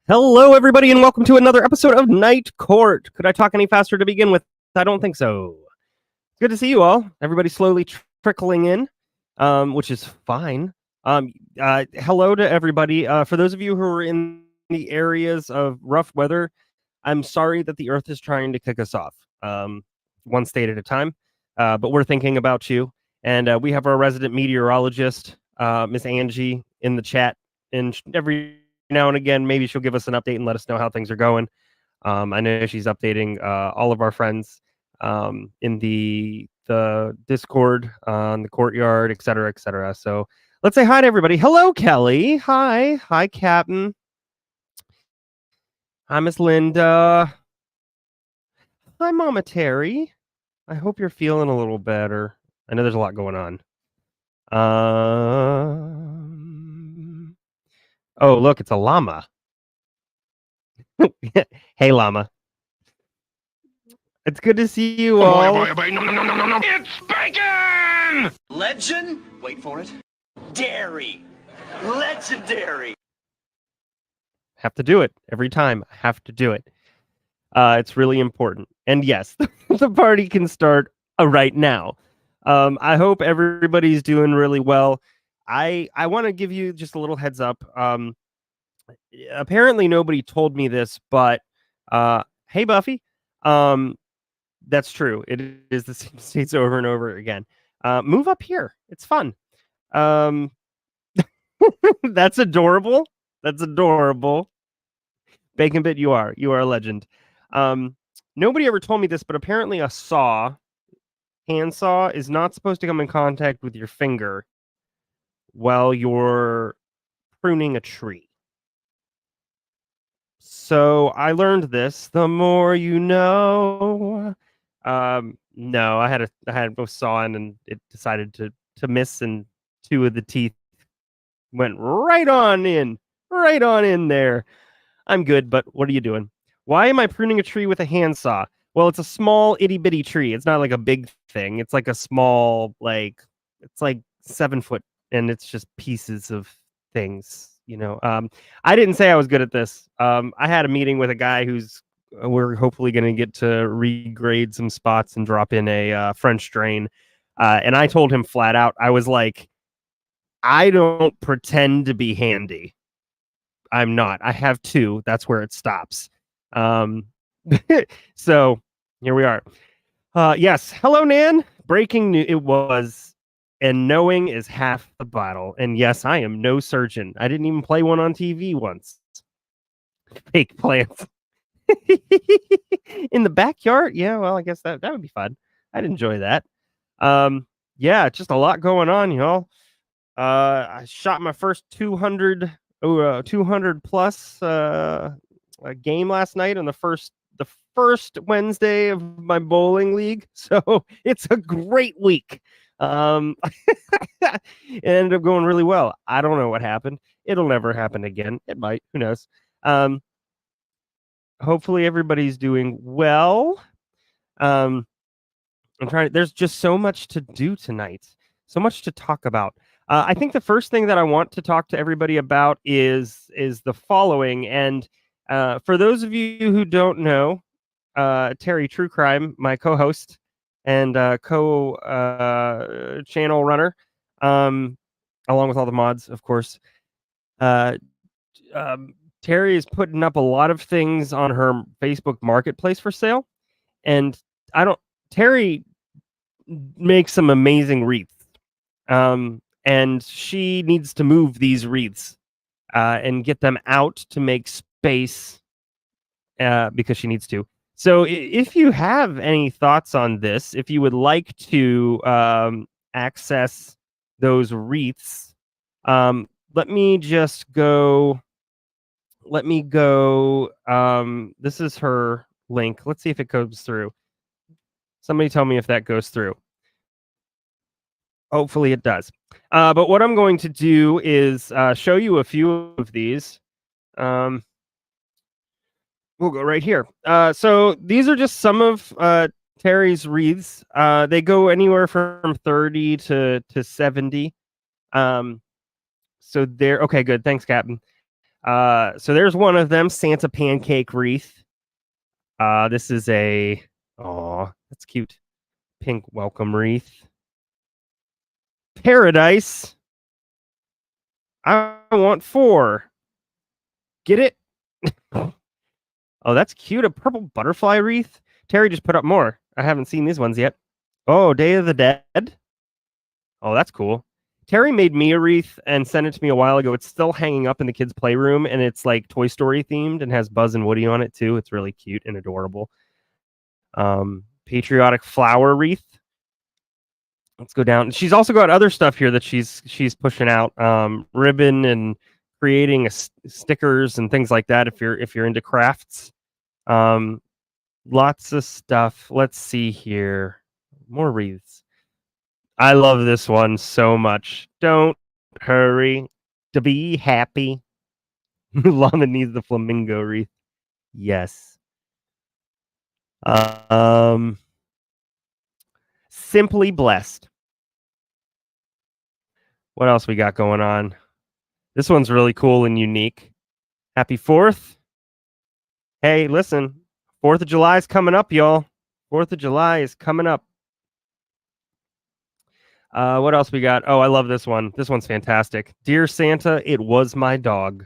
Hello, everybody, and welcome to another episode of Night Court. Could I talk any faster to begin with? I don't think so. It's good to see you all. Everybody slowly trickling in, which is fine. Hello to everybody. For those of you who are in the areas of rough weather, I'm sorry that the Earth is trying to kick us off, one state at a time. But we're thinking about you, and we have our resident meteorologist, Miss Angie, in the chat, and every now and again, maybe she'll give us an update and let us know how things are going. I know she's updating all of our friends in the Discord, on the courtyard, et cetera, et cetera. So let's say hi to everybody. Hello, Kelly. Hi, Captain. Hi, Miss Linda. Hi, Mama Terry. I hope you're feeling a little better. I know there's a lot going on. Oh, look, it's a llama. Hey, llama. It's good to see you all. No. It's bacon! Legend? Wait for it. Dairy. Legendary. Have to do it every time. I have to do it. It's really important. And yes, the party can start right now. I hope everybody's doing really well. I want to give you just a little heads up. Apparently nobody told me this, but hey, Buffy. That's true. It is the same states over and over again. Move up here. It's fun. That's adorable. That's adorable. Bacon Bit, you are a legend. Nobody ever told me this, but apparently a hand saw, is not supposed to come in contact with your finger while you're pruning a tree. So I learned this. The more you know. No, I had both sawing, and it decided to miss, and two of the teeth went right on in there. I'm good, but what are you doing? Why am I pruning a tree with a handsaw? Well, it's a small itty bitty tree. It's not like a big thing. It's like a small, it's like 7 foot, and it's just pieces of things. You know, I didn't say I was good at this. I had a meeting with a guy we're hopefully going to get to regrade some spots and drop in a French drain. And I told him flat out, I was like, I don't pretend to be handy. I'm not. I have two. That's where it stops. So here we are. Yes. Hello, Nan. Breaking news. It was. And knowing is half the battle. And yes, I am no surgeon. I didn't even play one on TV once. Fake plants. In the backyard? Yeah, well, I guess that would be fun. I'd enjoy that. Yeah, just a lot going on, y'all. I shot my first 200 plus game last night on the first Wednesday of my bowling league. So it's a great week. It ended up going really well. I don't know what happened. It'll never happen again. It might. Who knows? Hopefully everybody's doing well. I'm trying. There's just so much to do tonight. So much to talk about. I think the first thing that I want to talk to everybody about is the following. And for those of you who don't know, Terry True Crime, my co-host and channel runner, along with all the mods, of course. Terry is putting up a lot of things on her Facebook Marketplace for sale, and Terry make some amazing wreaths. And she needs to move these wreaths and get them out to make space because she needs to. So if you have any thoughts on this, if you would like to access those wreaths, let me just go. Let me go. This is her link. Let's see if it goes through. Somebody tell me if that goes through. Hopefully it does. But what I'm going to do is show you a few of these. We'll go right here. So these are just some of Terry's wreaths. They go anywhere from 30 to 70. So there. Okay, good. Thanks, Captain. So there's one of them, Santa pancake wreath. This is that's cute. Pink welcome wreath. Paradise. I want 4. Get it? Oh, that's cute. A purple butterfly wreath. Terry just put up more. I haven't seen these ones yet. Oh, Day of the Dead. Oh, that's cool. Terry made me a wreath and sent it to me a while ago. It's still hanging up in the kids' playroom, and it's like Toy Story themed and has Buzz and Woody on it too. It's really cute and adorable. Patriotic flower wreath. Let's go down. She's also got other stuff here that she's pushing out. Ribbon and creating stickers and things like that. If you're into crafts, lots of stuff. Let's see here. More wreaths. I love this one so much. Don't hurry to be happy. Llama needs the flamingo wreath. Yes. Simply blessed. What else we got going on? This one's really cool and unique. Happy 4th. Hey, listen. 4th of July is coming up, y'all. 4th of July is coming up. What else we got? Oh, I love this one. This one's fantastic. Dear Santa, it was my dog.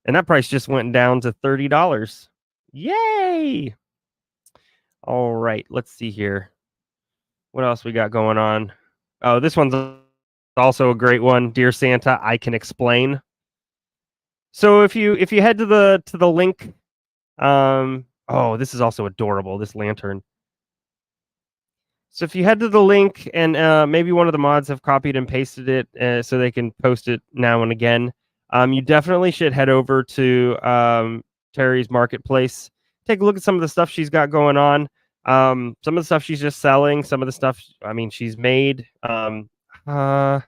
And that price just went down to $30. Yay! All right, let's see here. What else we got going on? Oh, this one's also a great one. Dear Santa, I can explain. So if you head to the link, oh, this is also adorable. This lantern. So if you head to the link and maybe one of the mods have copied and pasted it so they can post it now and again, you definitely should head over to Terry's Marketplace. Take a look at some of the stuff she's got going on. Some of the stuff she's just selling. Some of the stuff, she's made. Let's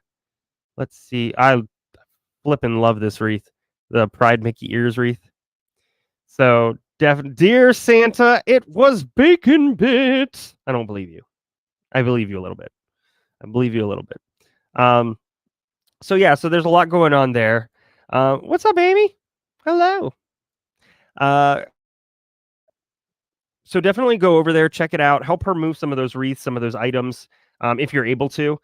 see. I flippin' love this wreath. The Pride Mickey Ears wreath. So, Dear Santa, it was Bacon Bit. I don't believe you. I believe you a little bit. So yeah, so there's a lot going on there. What's up, Amy? Hello. So definitely go over there, check it out, help her move some of those wreaths, some of those items, if you're able to.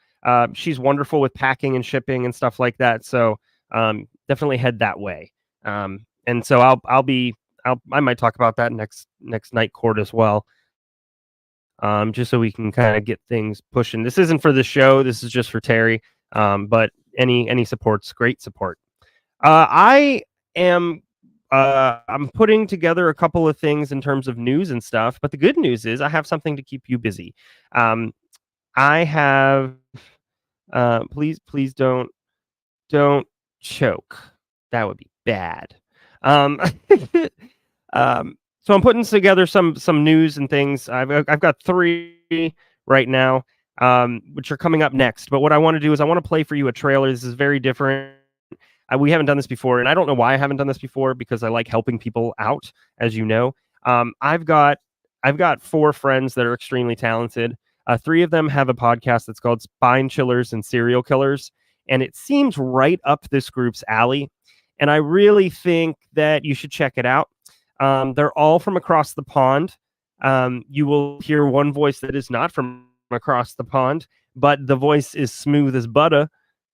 She's wonderful with packing and shipping and stuff like that. So definitely head that way. And so I might talk about that next night court as well. Just so we can kind of get things pushing. This isn't for the show. This is just for Terry. But any support's great support. I'm putting together a couple of things in terms of news and stuff. But the good news is I have something to keep you busy. I have. Please don't choke. That would be bad. So I'm putting together some news and things. I've got 3 right now, which are coming up next. But what I want to do is I want to play for you a trailer. This is very different. We haven't done this before, and I don't know why I haven't done this before because I like helping people out, as you know. I've got 4 friends that are extremely talented. 3 of them have a podcast that's called Spine Chillers and Serial Killers, and it seems right up this group's alley. And I really think that you should check it out. They're all from across the pond. You will hear one voice that is not from across the pond, but the voice is smooth as butter.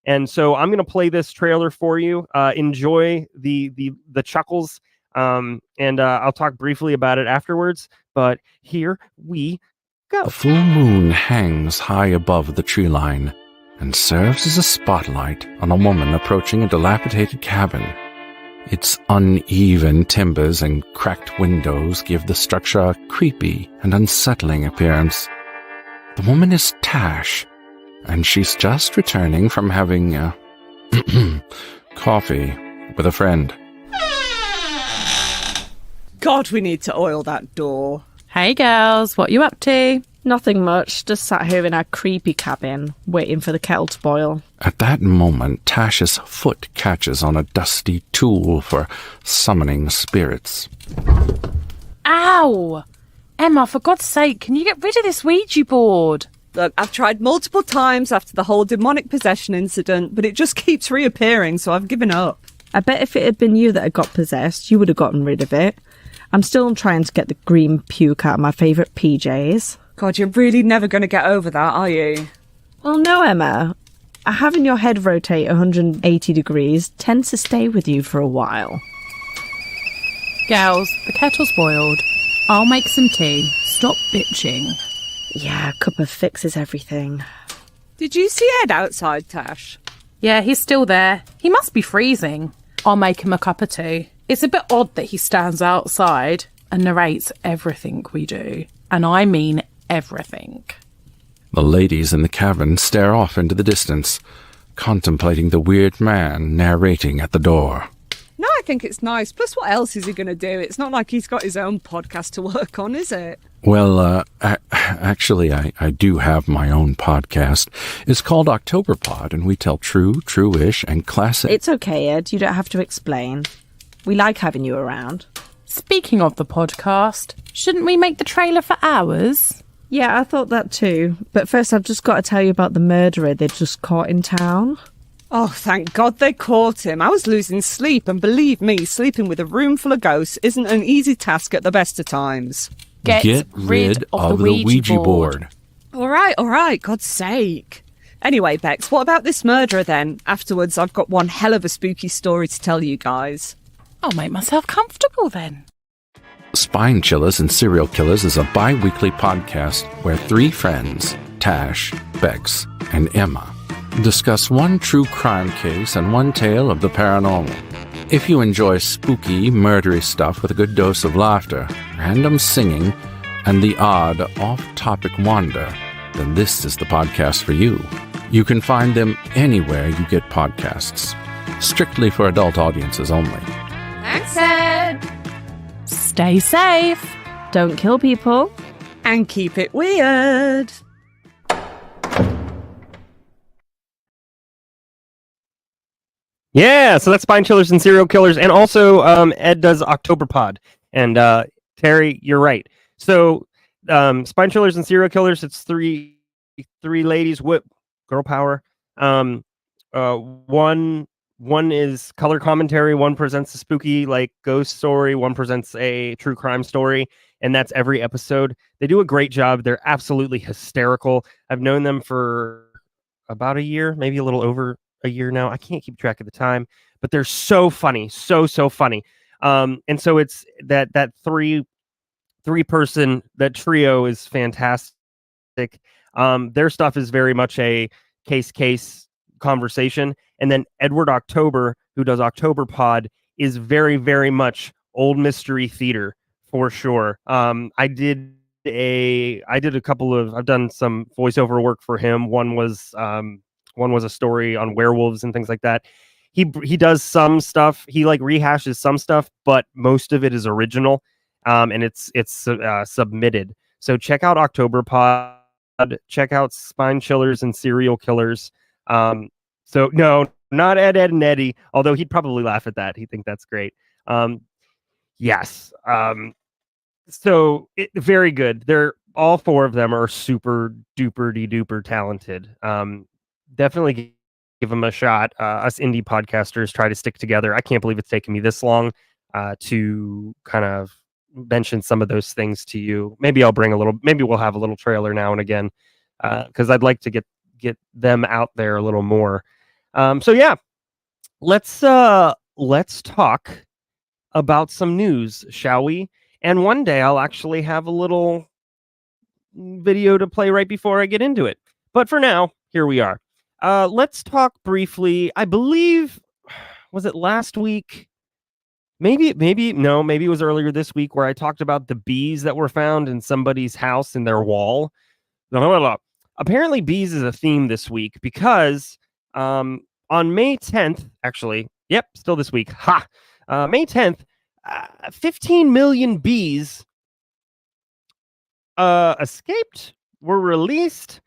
And so I'm going to play this trailer for you. Enjoy the chuckles, and I'll talk briefly about it afterwards. But here we go. A full moon hangs high above the tree line and serves as a spotlight on a woman approaching a dilapidated cabin. Its uneven timbers and cracked windows give the structure a creepy and unsettling appearance. The woman is Tash, and she's just returning from having coffee with a friend. God, we need to oil that door. Hey girls, what you up to? Nothing much, just sat here in our creepy cabin, waiting for the kettle to boil. At that moment, Tash's foot catches on a dusty tool for summoning spirits. Ow! Emma, for God's sake, can you get rid of this Ouija board? Look, I've tried multiple times after the whole demonic possession incident, but it just keeps reappearing, so I've given up. I bet if it had been you that had got possessed, you would have gotten rid of it. I'm still trying to get the green puke out of my favourite PJs. God, you're really never going to get over that, are you? Well, no, Emma. Having your head rotate 180 degrees tends to stay with you for a while. Girls, the kettle's boiled. I'll make some tea. Stop bitching. Yeah, a cup of fixes everything. Did you see Ed outside, Tash? Yeah, he's still there. He must be freezing. I'll make him a cup of tea. It's a bit odd that he stands outside and narrates everything we do. And I mean everything. The ladies in the cabin stare off into the distance, contemplating the weird man narrating at the door. No, I think it's nice. Plus, what else is he going to do? It's not like he's got his own podcast to work on, is it? Well, actually, I do have my own podcast. It's called Octoberpod, and we tell true, true-ish, and classic... It's okay, Ed. You don't have to explain. We like having you around. Speaking of the podcast, shouldn't we make the trailer for ours? Yeah, I thought that too. But first, I've just got to tell you about the murderer they just caught in town. Oh, thank God they caught him. I was losing sleep, and believe me, sleeping with a room full of ghosts isn't an easy task at the best of times. Get rid of the Ouija board. All right, God's sake. Anyway, Bex, what about this murderer then? Afterwards, I've got one hell of a spooky story to tell you guys. I'll make myself comfortable then. Spine Chillers and Serial Killers is a bi-weekly podcast where three friends, Tash, Bex, and Emma, discuss one true crime case and one tale of the paranormal. If you enjoy spooky, murdery stuff with a good dose of laughter, random singing, and the odd off-topic wander, then this is the podcast for you. You can find them anywhere you get podcasts. Strictly for adult audiences only. Thanks, Ed. Stay safe. Don't kill people. And keep it weird. Yeah, so that's Spine Chillers and Serial Killers, and also Ed does Octoberpod. And Terry, you're right. So Spine Chillers and Serial Killers, it's three ladies with girl power. One is color commentary, one presents a spooky like ghost story, one presents a true crime story, and that's every episode. They do a great job. They're absolutely hysterical. I've known them for about a year, maybe a little over a year now. I can't keep track of the time, but they're so funny, so funny. And so it's that three person, that trio is fantastic. Their stuff is very much a case conversation. And then Edward October, who does Octoberpod, is very much old mystery theater for sure. I've done some voiceover work for him. One was a story on werewolves and things like that. He does some stuff. He like rehashes some stuff, but most of it is original. And it's submitted. So check out Octoberpod. Check out Spine Chillers and Serial Killers. So no, not Ed and Eddie, although he'd probably laugh at that. He'd think that's great. Yes. So very good. They're all four of them are super duper talented. Definitely give them a shot. Us indie podcasters try to stick together. I can't believe it's taken me this long to kind of mention some of those things to you. Maybe we'll have a little trailer now and again because I'd like to get them out there a little more. So yeah, let's talk about some news, shall we? And one day I'll actually have a little video to play right before I get into it. But for now, here we are. Let's talk briefly. I believe, was it last week? Maybe it was earlier this week where I talked about the bees that were found in somebody's house in their wall. No. Apparently, bees is a theme this week because on May 10th, actually, yep, still this week. May 10th, 15 million bees escaped, were released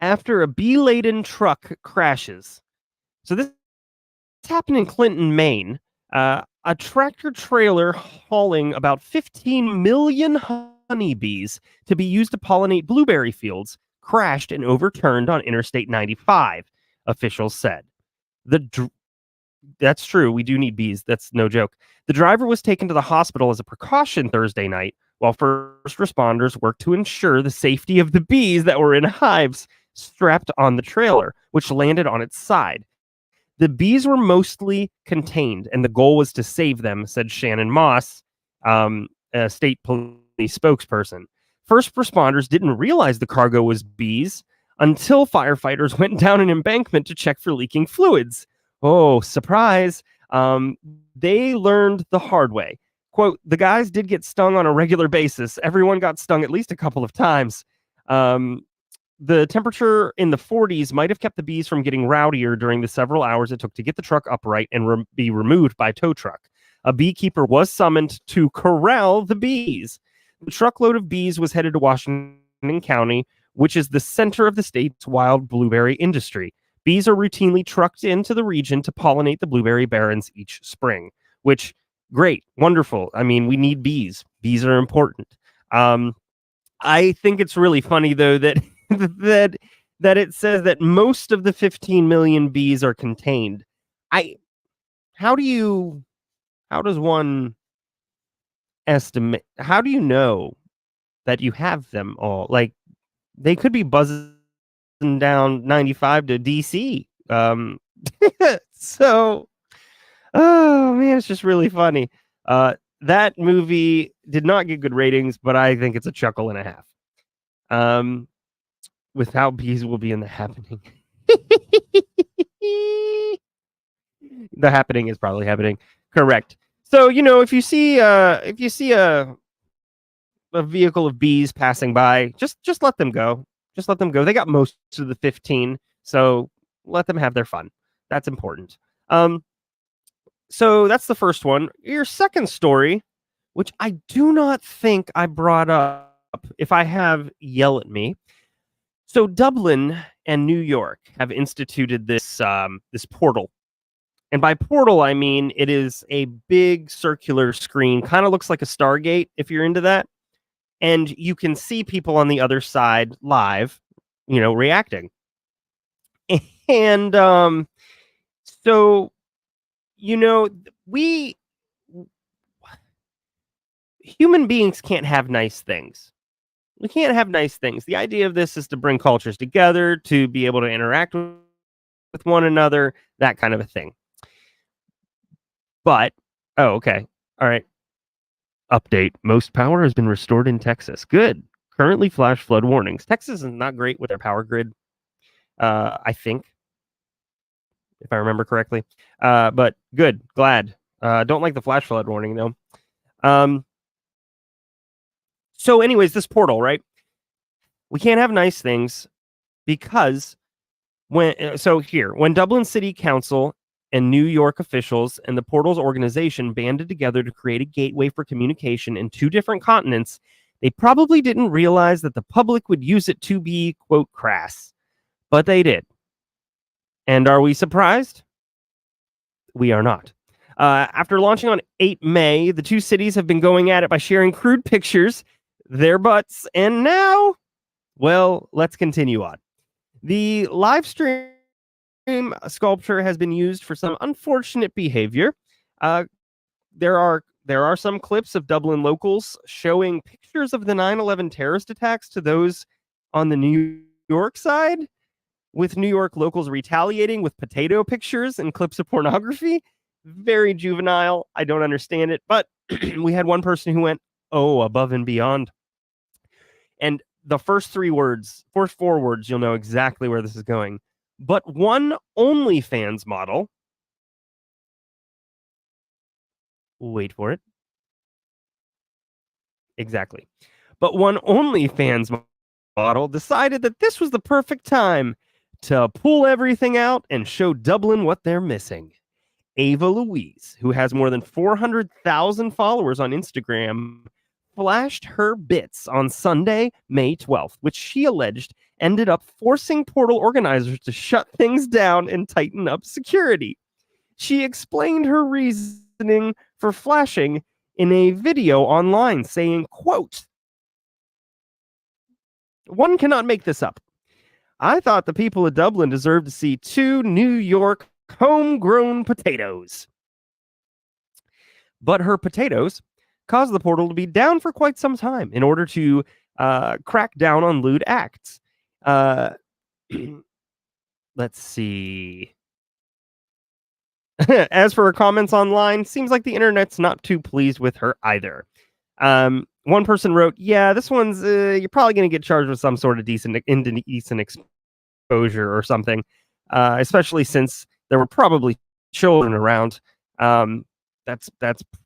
after a bee-laden truck crashes. So this happened in Clinton, Maine. A tractor trailer hauling about 15 million honeybees to be used to pollinate blueberry fields crashed and overturned on Interstate 95, officials said. That's true. We do need bees. That's no joke. The driver was taken to the hospital as a precaution Thursday night, while first responders worked to ensure the safety of the bees that were in hives strapped on the trailer, which landed on its side. The bees were mostly contained, and the goal was to save them, said Shannon Moss, a state police spokesperson. First responders didn't realize the cargo was bees until firefighters went down an embankment to check for leaking fluids. Oh, surprise. They learned the hard way. Quote, the guys did get stung on a regular basis. Everyone got stung at least a couple of times. The temperature in the 40s might have kept the bees from getting rowdier during the several hours it took to get the truck upright and be removed by tow truck. A beekeeper was summoned to corral the bees. The truckload of bees was headed to Washington County, which is the center of the state's wild blueberry industry. Bees are routinely trucked into the region to pollinate the blueberry barrens each spring, which, great, wonderful. I mean, we need bees. Bees are important. I think it's really funny, though, that that it says that most of the 15 million bees are contained. How does one estimate? How do you know that you have them all? Like, they could be buzzing down 95 to DC. So, oh man, it's just really funny. That movie did not get good ratings, but I think it's a chuckle and a half. With how bees will be in The Happening. The Happening is probably happening. Correct. So, if you see a vehicle of bees passing by, just let them go. Just let them go. They got most of the 15, so let them have their fun. That's important. So that's the first one. Your second story, which I do not think I brought up. If I have, yell at me. So Dublin and New York have instituted this portal. And by portal, I mean it is a big circular screen, kind of looks like a Stargate if you're into that. And you can see people on the other side live, reacting. And so, we human beings can't have nice things. We can't have nice things. The idea of this is to bring cultures together, to be able to interact with one another, that kind of a thing. But, okay. All right. Update. Most power has been restored in Texas. Good. Currently flash flood warnings. Texas is not great with their power grid, I think, if I remember correctly. But good. Glad. Don't like the flash flood warning, though. So anyways, this portal, right? We can't have nice things because when Dublin City Council and New York officials and the portal's organization banded together to create a gateway for communication in two different continents, they probably didn't realize that the public would use it to be, quote, crass. But they did. And are we surprised? We are not. After launching on 8 May, the two cities have been going at it by sharing crude pictures, their butts, and now, well, let's continue on. The live stream sculpture has been used for some unfortunate behavior. There are some clips of Dublin locals showing pictures of the 9/11 terrorist attacks to those on the New York side, with New York locals retaliating with potato pictures and clips of pornography. Very juvenile. I don't understand it, but we had one person who went, above and beyond. And the first four words, you'll know exactly where this is going. But one OnlyFans model, wait for it. Exactly. But one OnlyFans model decided that this was the perfect time to pull everything out and show Dublin what they're missing. Ava Louise, who has more than 400,000 followers on Instagram, flashed her bits on Sunday, May 12th, which she alleged ended up forcing portal organizers to shut things down and tighten up security. She explained her reasoning for flashing in a video online, saying, quote, "One cannot make this up. I thought the people of Dublin deserved to see 2 New York homegrown potatoes." But her potatoes caused the portal to be down for quite some time in order to crack down on lewd acts. Let's see. As for her comments online, seems like the internet's not too pleased with her either. One person wrote, "Yeah, this one's you're probably going to get charged with some sort of indecent exposure or something, especially since there were probably children around." That's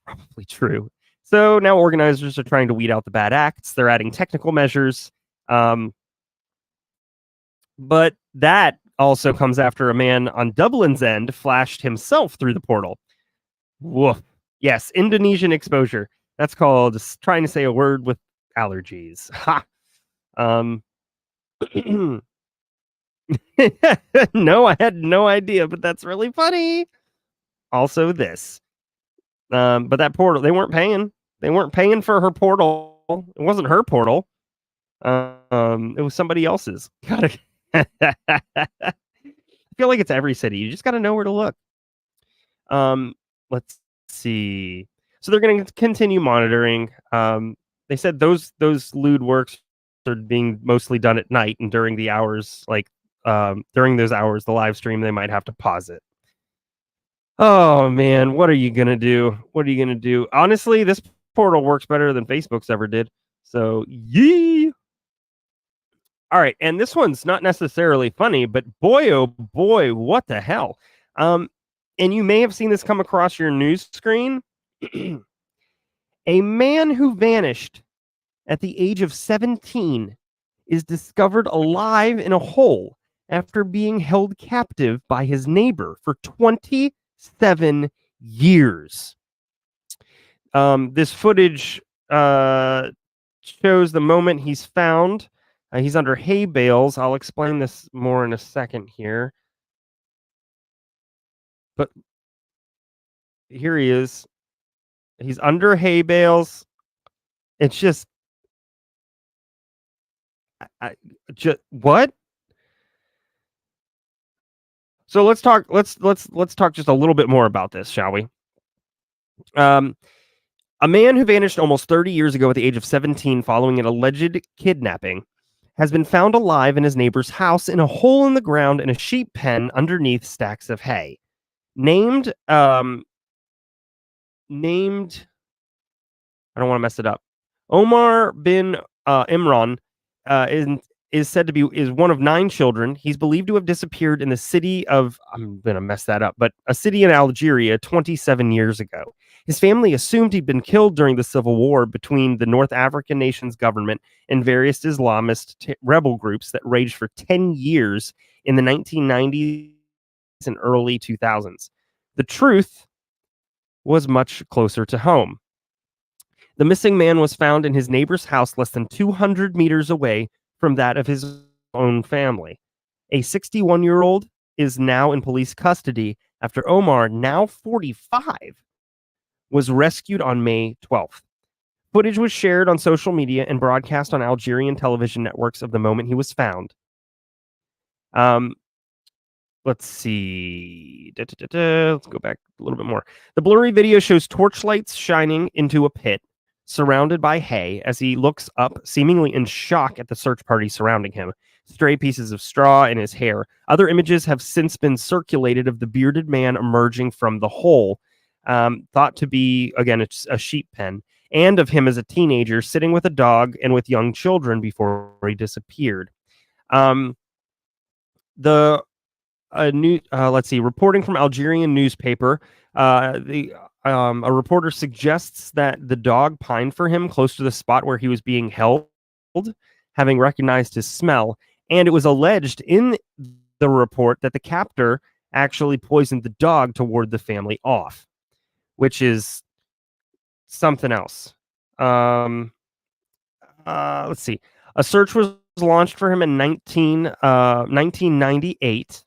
probably true. So now organizers are trying to weed out the bad acts. They're adding technical measures. But that also comes after a man on Dublin's end flashed himself through the portal. Woof. Yes, Indonesian exposure. That's called just trying to say a word with allergies. Ha. No, I had no idea, but that's really funny. Also this. But that portal, they weren't paying. They weren't paying for her portal. It wasn't her portal. It was somebody else's. I feel like it's every city. You just got to know where to look. Let's see. So they're going to continue monitoring. They said those lewd works are being mostly done at night and during the hours, like during those hours, the live stream, they might have to pause it. Oh man, what are you gonna do? What are you gonna do? Honestly, this portal works better than Facebook's ever did. So yee. All right, and this one's not necessarily funny, but boy, oh boy, what the hell? And you may have seen this come across your news screen. A man who vanished at the age of 17 is discovered alive in a hole after being held captive by his neighbor for 27 years. This footage shows the moment he's found. He's under hay bales. I'll explain this more in a second here. But here he is. He's under hay bales. It's just, what? So let's talk just a little bit more about this, shall we? A man who vanished almost 30 years ago at the age of 17 following an alleged kidnapping has been found alive in his neighbor's house in a hole in the ground in a sheep pen underneath stacks of hay. Named, I don't want to mess it up. Omar bin Imran is said to be one of 9 children. He's believed to have disappeared in the city of, I'm going to mess that up, but a city in Algeria 27 years ago. His family assumed he'd been killed during the civil war between the North African nation's government and various Islamist rebel groups that raged for 10 years in the 1990s and early 2000s. The truth was much closer to home. The missing man was found in his neighbor's house less than 200 meters away from that of his own family. A 61-year-old is now in police custody after Omar, now 45, was rescued on May 12th. Footage was shared on social media and broadcast on Algerian television networks of the moment he was found. Let's see. Let's go back a little bit more. The blurry video shows torchlights shining into a pit surrounded by hay as he looks up, seemingly in shock at the search party surrounding him. Stray pieces of straw in his hair. Other images have since been circulated of the bearded man emerging from the hole, thought to be, again, it's a sheep pen. and of him as a teenager sitting with a dog and with young children before he disappeared. The let's see, reporting from Algerian newspaper, a reporter suggests that the dog pined for him close to the spot where he was being held, having recognized his smell, and it was alleged in the report that the captor actually poisoned the dog to ward the family off, which is something else. Let's see. A search was launched for him in 1998.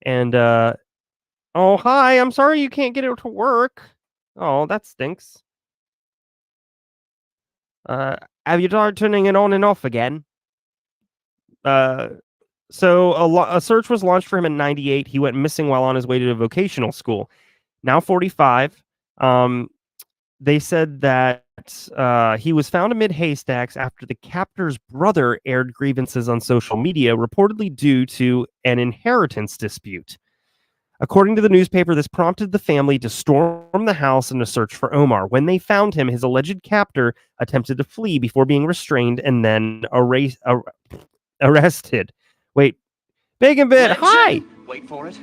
And, oh, hi, I'm sorry you can't get it to work. Oh, that stinks. Have you tried turning it on and off again? So a search was launched for him in 98. He went missing while on his way to a vocational school. Now 45. They said that he was found amid haystacks after the captor's brother aired grievances on social media, reportedly due to an inheritance dispute. According to the newspaper, this prompted the family to storm the house in a search for Omar. When they found him, his alleged captor attempted to flee before being restrained and then arrested. Wait, Bacon Bit, Legend. hi! Wait for it.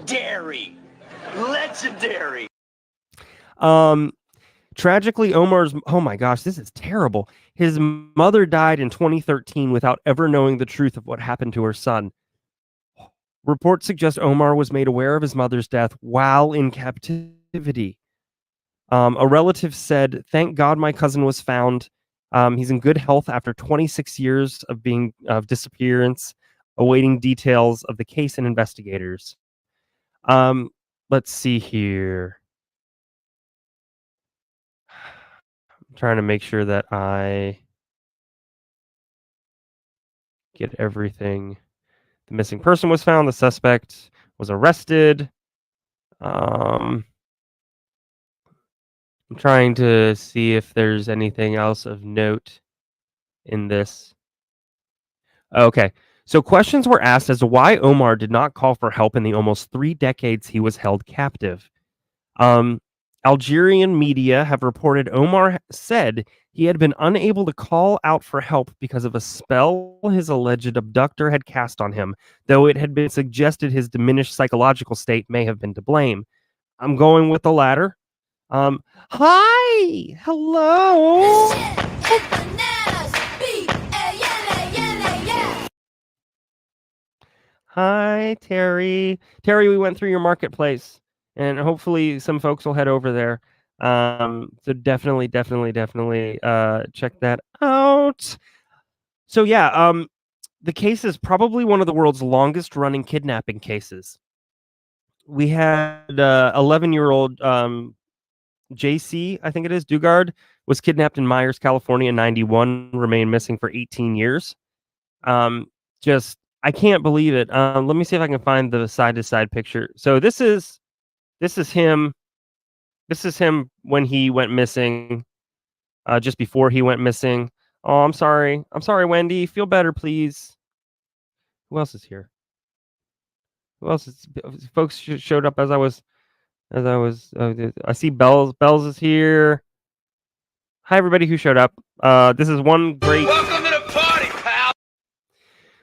Dairy. Legendary. Tragically, oh my gosh, this is terrible. His mother died in 2013 without ever knowing the truth of what happened to her son. Reports suggest Omar was made aware of his mother's death while in captivity. A relative said, "Thank God my cousin was found. He's in good health after 26 years of disappearance, awaiting details of the case and investigators." Let's see here. I'm trying to make sure that I get everything. The missing person was found. The suspect was arrested. I'm trying to see if there's anything else of note in this. Okay. So questions were asked as to why Omar did not call for help in the almost 3 decades he was held captive. Algerian media have reported Omar said he had been unable to call out for help because of a spell his alleged abductor had cast on him, though it had been suggested his diminished psychological state may have been to blame. I'm going with the latter. Hi! Hello! Hi, Terry. Terry, we went through your marketplace, and hopefully some folks will head over there. So definitely check that out. So yeah, the case is probably one of the world's longest running kidnapping cases. We had 11-year-old JC, I think it is, Dugard, was kidnapped in Myers, California in 91, remained missing for 18 years. I can't believe it. Let me see if I can find the side-to-side picture. So this is him. This is him when he went missing, just before he went missing. Oh, I'm sorry. I'm sorry, Wendy. Feel better, please. Who else is here? Who else is? Folks showed up as I was. I see Bells. Bells is here. Hi, everybody who showed up. This is one great. Welcome to the party, pal.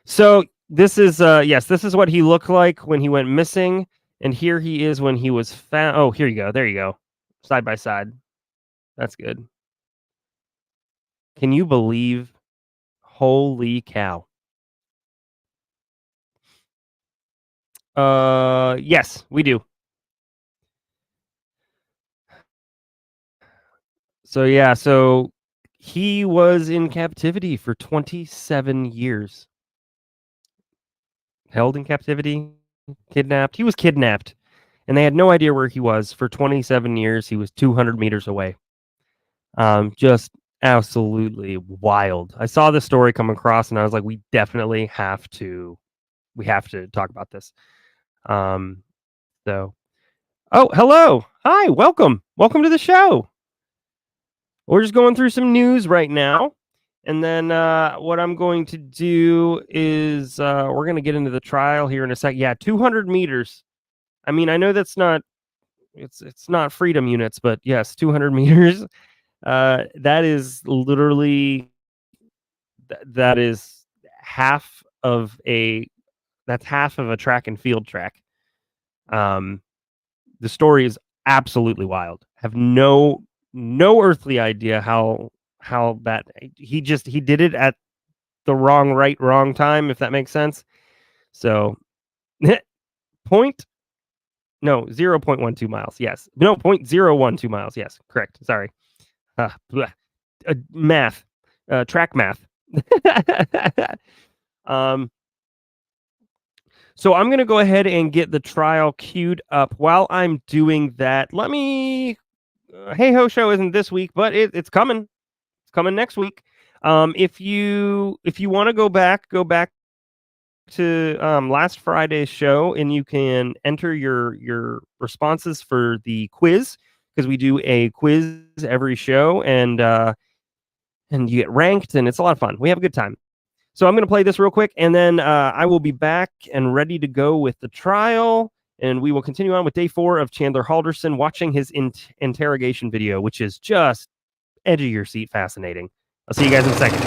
So this is this is what he looked like when he went missing, and here he is when he was found. Oh, here you go. There you go. Side by side. That's good. Can you believe? Holy cow. Yes, we do. So yeah, so he was in captivity for 27 years. Held in captivity, kidnapped. He was kidnapped, and they had no idea where he was for 27 years. He was 200 meters away. Just absolutely wild. I saw this story come across, and I was like, we have to talk about this. So, oh, hello. Hi, welcome to the show. We're just going through some news right now. And then what I'm going to do is we're going to get into the trial here in a sec. Yeah, 200 meters. I mean, I know that's not, it's not freedom units, but yes, 200 meters. That is literally that is half of a track and field track. The story is absolutely wild. Have no earthly idea how that he did it at the wrong time, if that makes sense. So 0.12 miles. Yes. No, 0.012 miles. Yes. Correct. Sorry. Math. Track math. So I'm going to go ahead and get the trial queued up. While I'm doing that, let me... Hey Ho Show isn't this week, but it's coming. It's coming next week. If you want to go back to last Friday's show, and you can enter your responses for the quiz, because we do a quiz every show, and you get ranked, and it's a lot of fun. We have a good time. So I'm going to play this real quick, and then I will be back and ready to go with the trial, and we will continue on with day 4 of Chandler Halderson, watching his interrogation video, which is just edge of your seat fascinating. I'll see you guys in a second.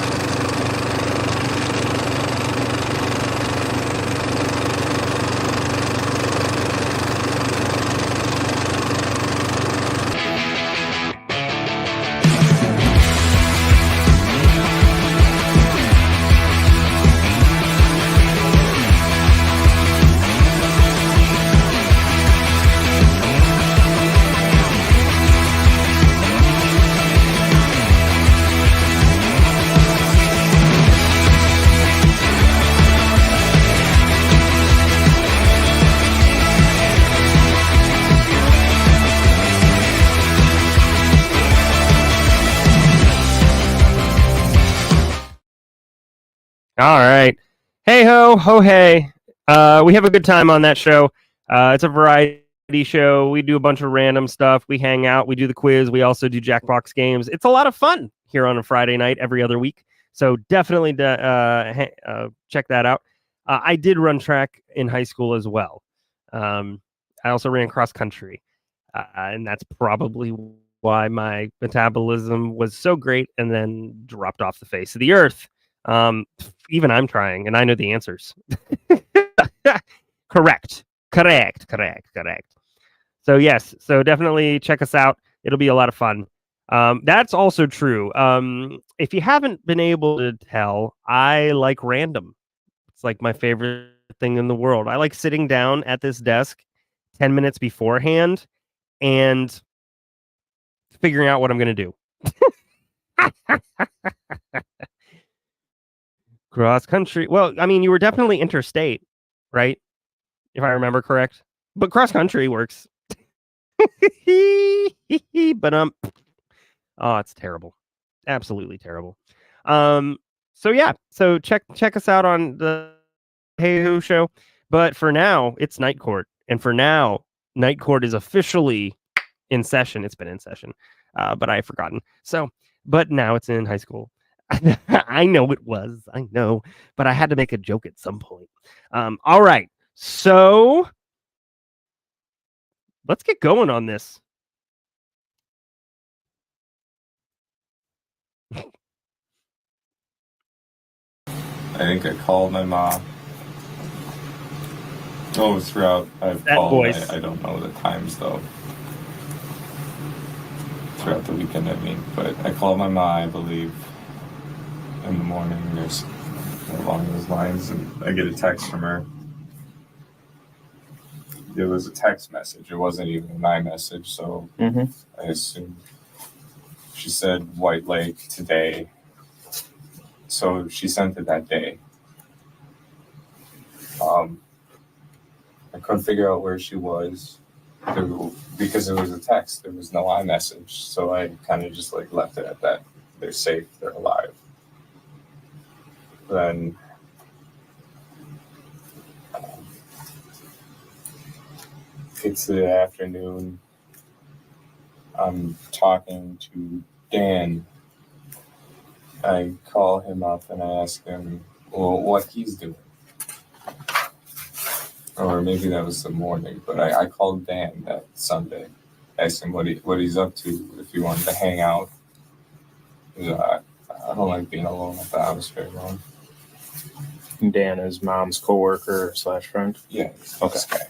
All right. Hey ho hey. We have a good time on that show. It's a variety show. We do a bunch of random stuff. We hang out. We do the quiz. We also do Jackbox games. It's a lot of fun here on a Friday night every other week. So definitely check that out. I did run track in high school as well. I also ran cross country. And that's probably why my metabolism was so great and then dropped off the face of the earth. Even I'm trying, and I know the answers. Correct. So yes, so definitely check us out. It'll be a lot of fun. That's also true. If you haven't been able to tell, I like random. It's like my favorite thing in the world. I like sitting down at this desk 10 minutes beforehand and figuring out what I'm going to do. Cross country. Well, I mean, you were definitely interstate, right? If I remember correct. But cross country works. But oh, it's terrible. Absolutely terrible. So yeah, so check us out on the Hey Who Show. But for now, it's Night Court. And for now, Night Court is officially in session. It's been in session. But I've forgotten. So, but now it's in high school. I know it was. I know. But I had to make a joke at some point. All right. So let's get going on this. I think I called my mom. Oh, throughout I've That called. voice. I don't know the times though. Throughout the weekend, I mean. But I called my mom, I believe, in the morning or along those lines, and I get a text from her. It was a text message. It wasn't even my message, so I assumed she said White Lake today. So she sent it that day. I couldn't figure out where she was because it was a text. There was no iMessage, so I kind of just like left it at that. They're safe. They're alive. Then it's the afternoon. I'm talking to Dan. I call him up and I ask him, well, what he's doing. Or maybe that was the morning, but I called Dan that Sunday. Asked him what he's up to, if he wanted to hang out. 'Cause I don't like being alone at the house very long. Dan is mom's coworker / friend. Yeah. Okay. This guy.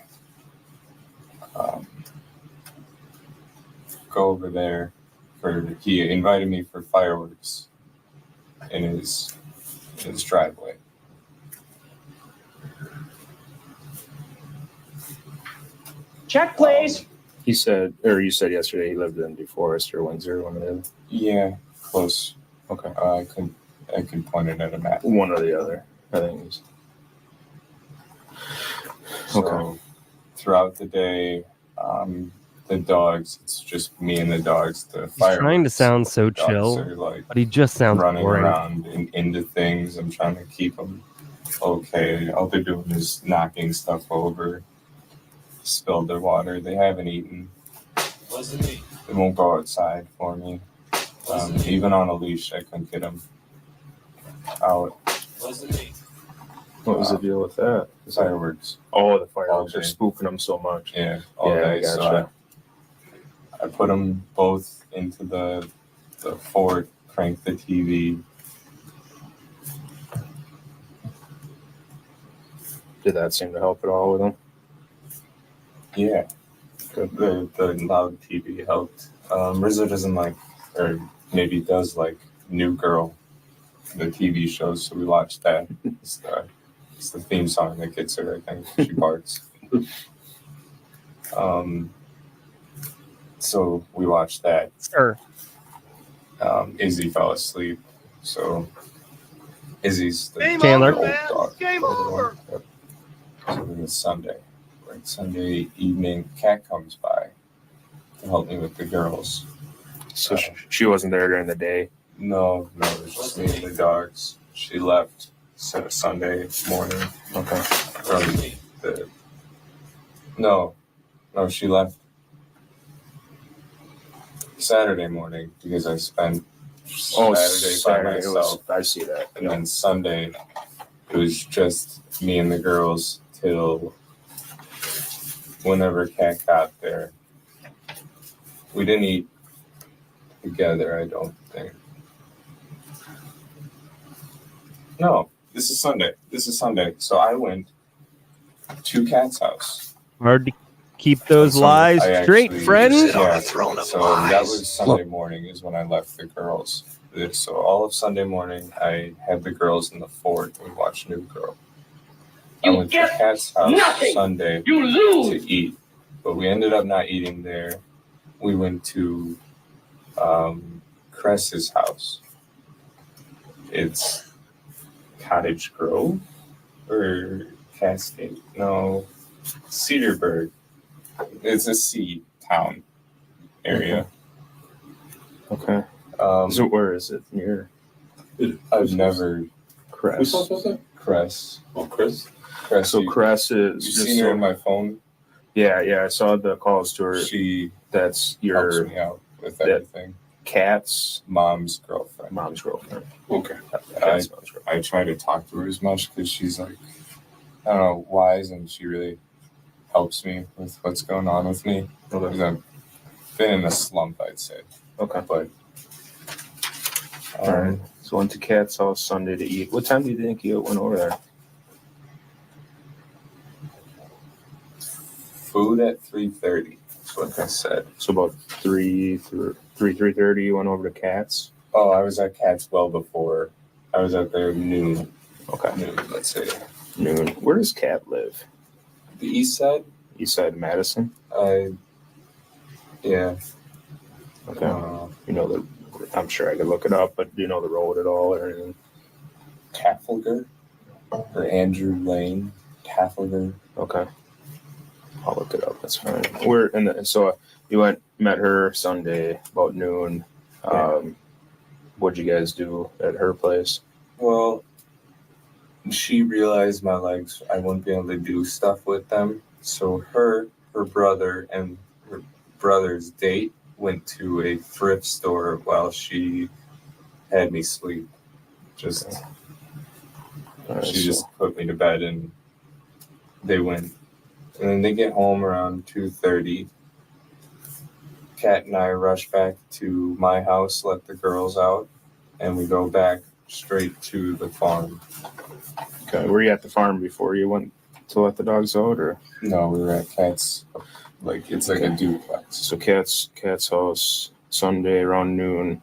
Go over there he invited me for fireworks in his driveway. Check, please. He said, or you said yesterday he lived in DeForest or Windsor, one of the other. Yeah, close. Okay. I can point it at a map. One or the other, I think. He's... So, Okay. throughout the day, the dogs, it's just me and the dogs. The He's trying to sound so dogs chill, are, like, but he just sounds running boring. around and into things. I'm trying to keep them okay. All they're doing is knocking stuff over, spilled their water. They haven't eaten. They won't go outside for me. Even on a leash, I couldn't get them out. What was the deal with that? Fireworks. Oh, the fireworks All are day. spooking them so much. Yeah, all Yeah, day. I gotcha. So I put them both into the fort, cranked the TV. Did that seem to help at all with them? Yeah, the loud TV helped. Rizzo doesn't like, or maybe does like, New Girl, the TV show, so we watched that. It's the theme song that gets her, I think. She barks. So we watched that. Sure. Izzy fell asleep, so Izzy's the Chandler. old dog. Game over. Yep. So it was Sunday. Like Sunday evening, Kat comes by to help me with the girls. So she wasn't there during the day. No, it was just me and the dogs. She left Sunday morning. Okay. No, she left Saturday morning because I spent Saturday by myself. I see that. And then Sunday, it was just me and the girls till whenever Kat got there. We didn't eat together, I don't think. No, this is Sunday. So I went to Kat's house. Hard to keep those So lies I straight, actually- friend. Yeah, so that was Sunday morning is when I left the girls. So all of Sunday morning, I had the girls in the fort and we watched New Girl. I went to Kat's house Sunday to eat, but we ended up not eating there. We went to Cress's house. It's Cottage Grove or Cascade? No, Cedarburg. It's a sea town area. Okay. So where is it? Near I've never Cress. Cress. Oh, Chris. Cress. So Cress You is seen her on my phone? Yeah. I saw the calls to her. She That's helps your me out with everything. Kat's Mom's girlfriend. mom's girlfriend. Okay. Kat's mom's girlfriend. I try to talk to her as much because she's like, I don't know, wise, and she really helps me with what's going on with me. Because I've been in a slump, I'd say. Okay. But All right. So went to Kat's house Sunday to eat. What time do you think you went over there? food at 3:30. That's what I said. So about 3:30 you went over to Kat's? Oh, I was at Cat's well before. I was out there noon. Okay. Noon, let's say. Noon. Where does Kat live? The east side? East side of Madison? Yeah. Okay. You know the I'm sure I could look it up, but do you know the road at all or anything? Trafalgar? Or Andrew Lane? Trafalgar? Okay. I'll look it up. That's fine. So you met her Sunday about noon. What'd you guys do at her place? Well, she realized my legs, I wouldn't be able to do stuff with them. So her brother, and her brother's date went to a thrift store while she had me sleep. Just put me to bed and they went. And then they get home around 2:30. Kat and I rush back to my house, let the girls out. and we go back straight to the farm. Okay, were you at the farm before you went to let the dogs out, or? No, we were at Cat's. Like it's like a duplex. So Cat's house Sunday around noon.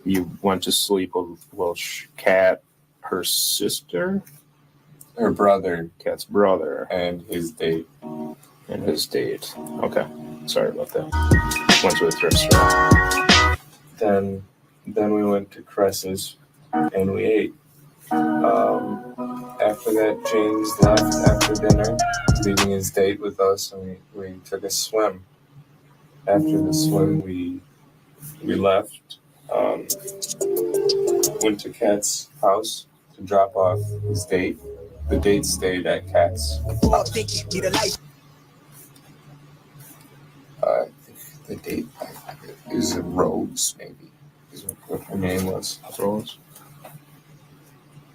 You went to sleep with Cat, her sister, Her brother, Cat's brother, and his date. Okay, sorry about that. Went to the thrift store. Then we went to Cress's and we ate. After that, James left after dinner, leaving his date with us, and we took a swim. After the swim, we left. Went to Cat's house to drop off his date. The date stayed at Cat's house. The date is Rose, maybe, is what her name was. Rose.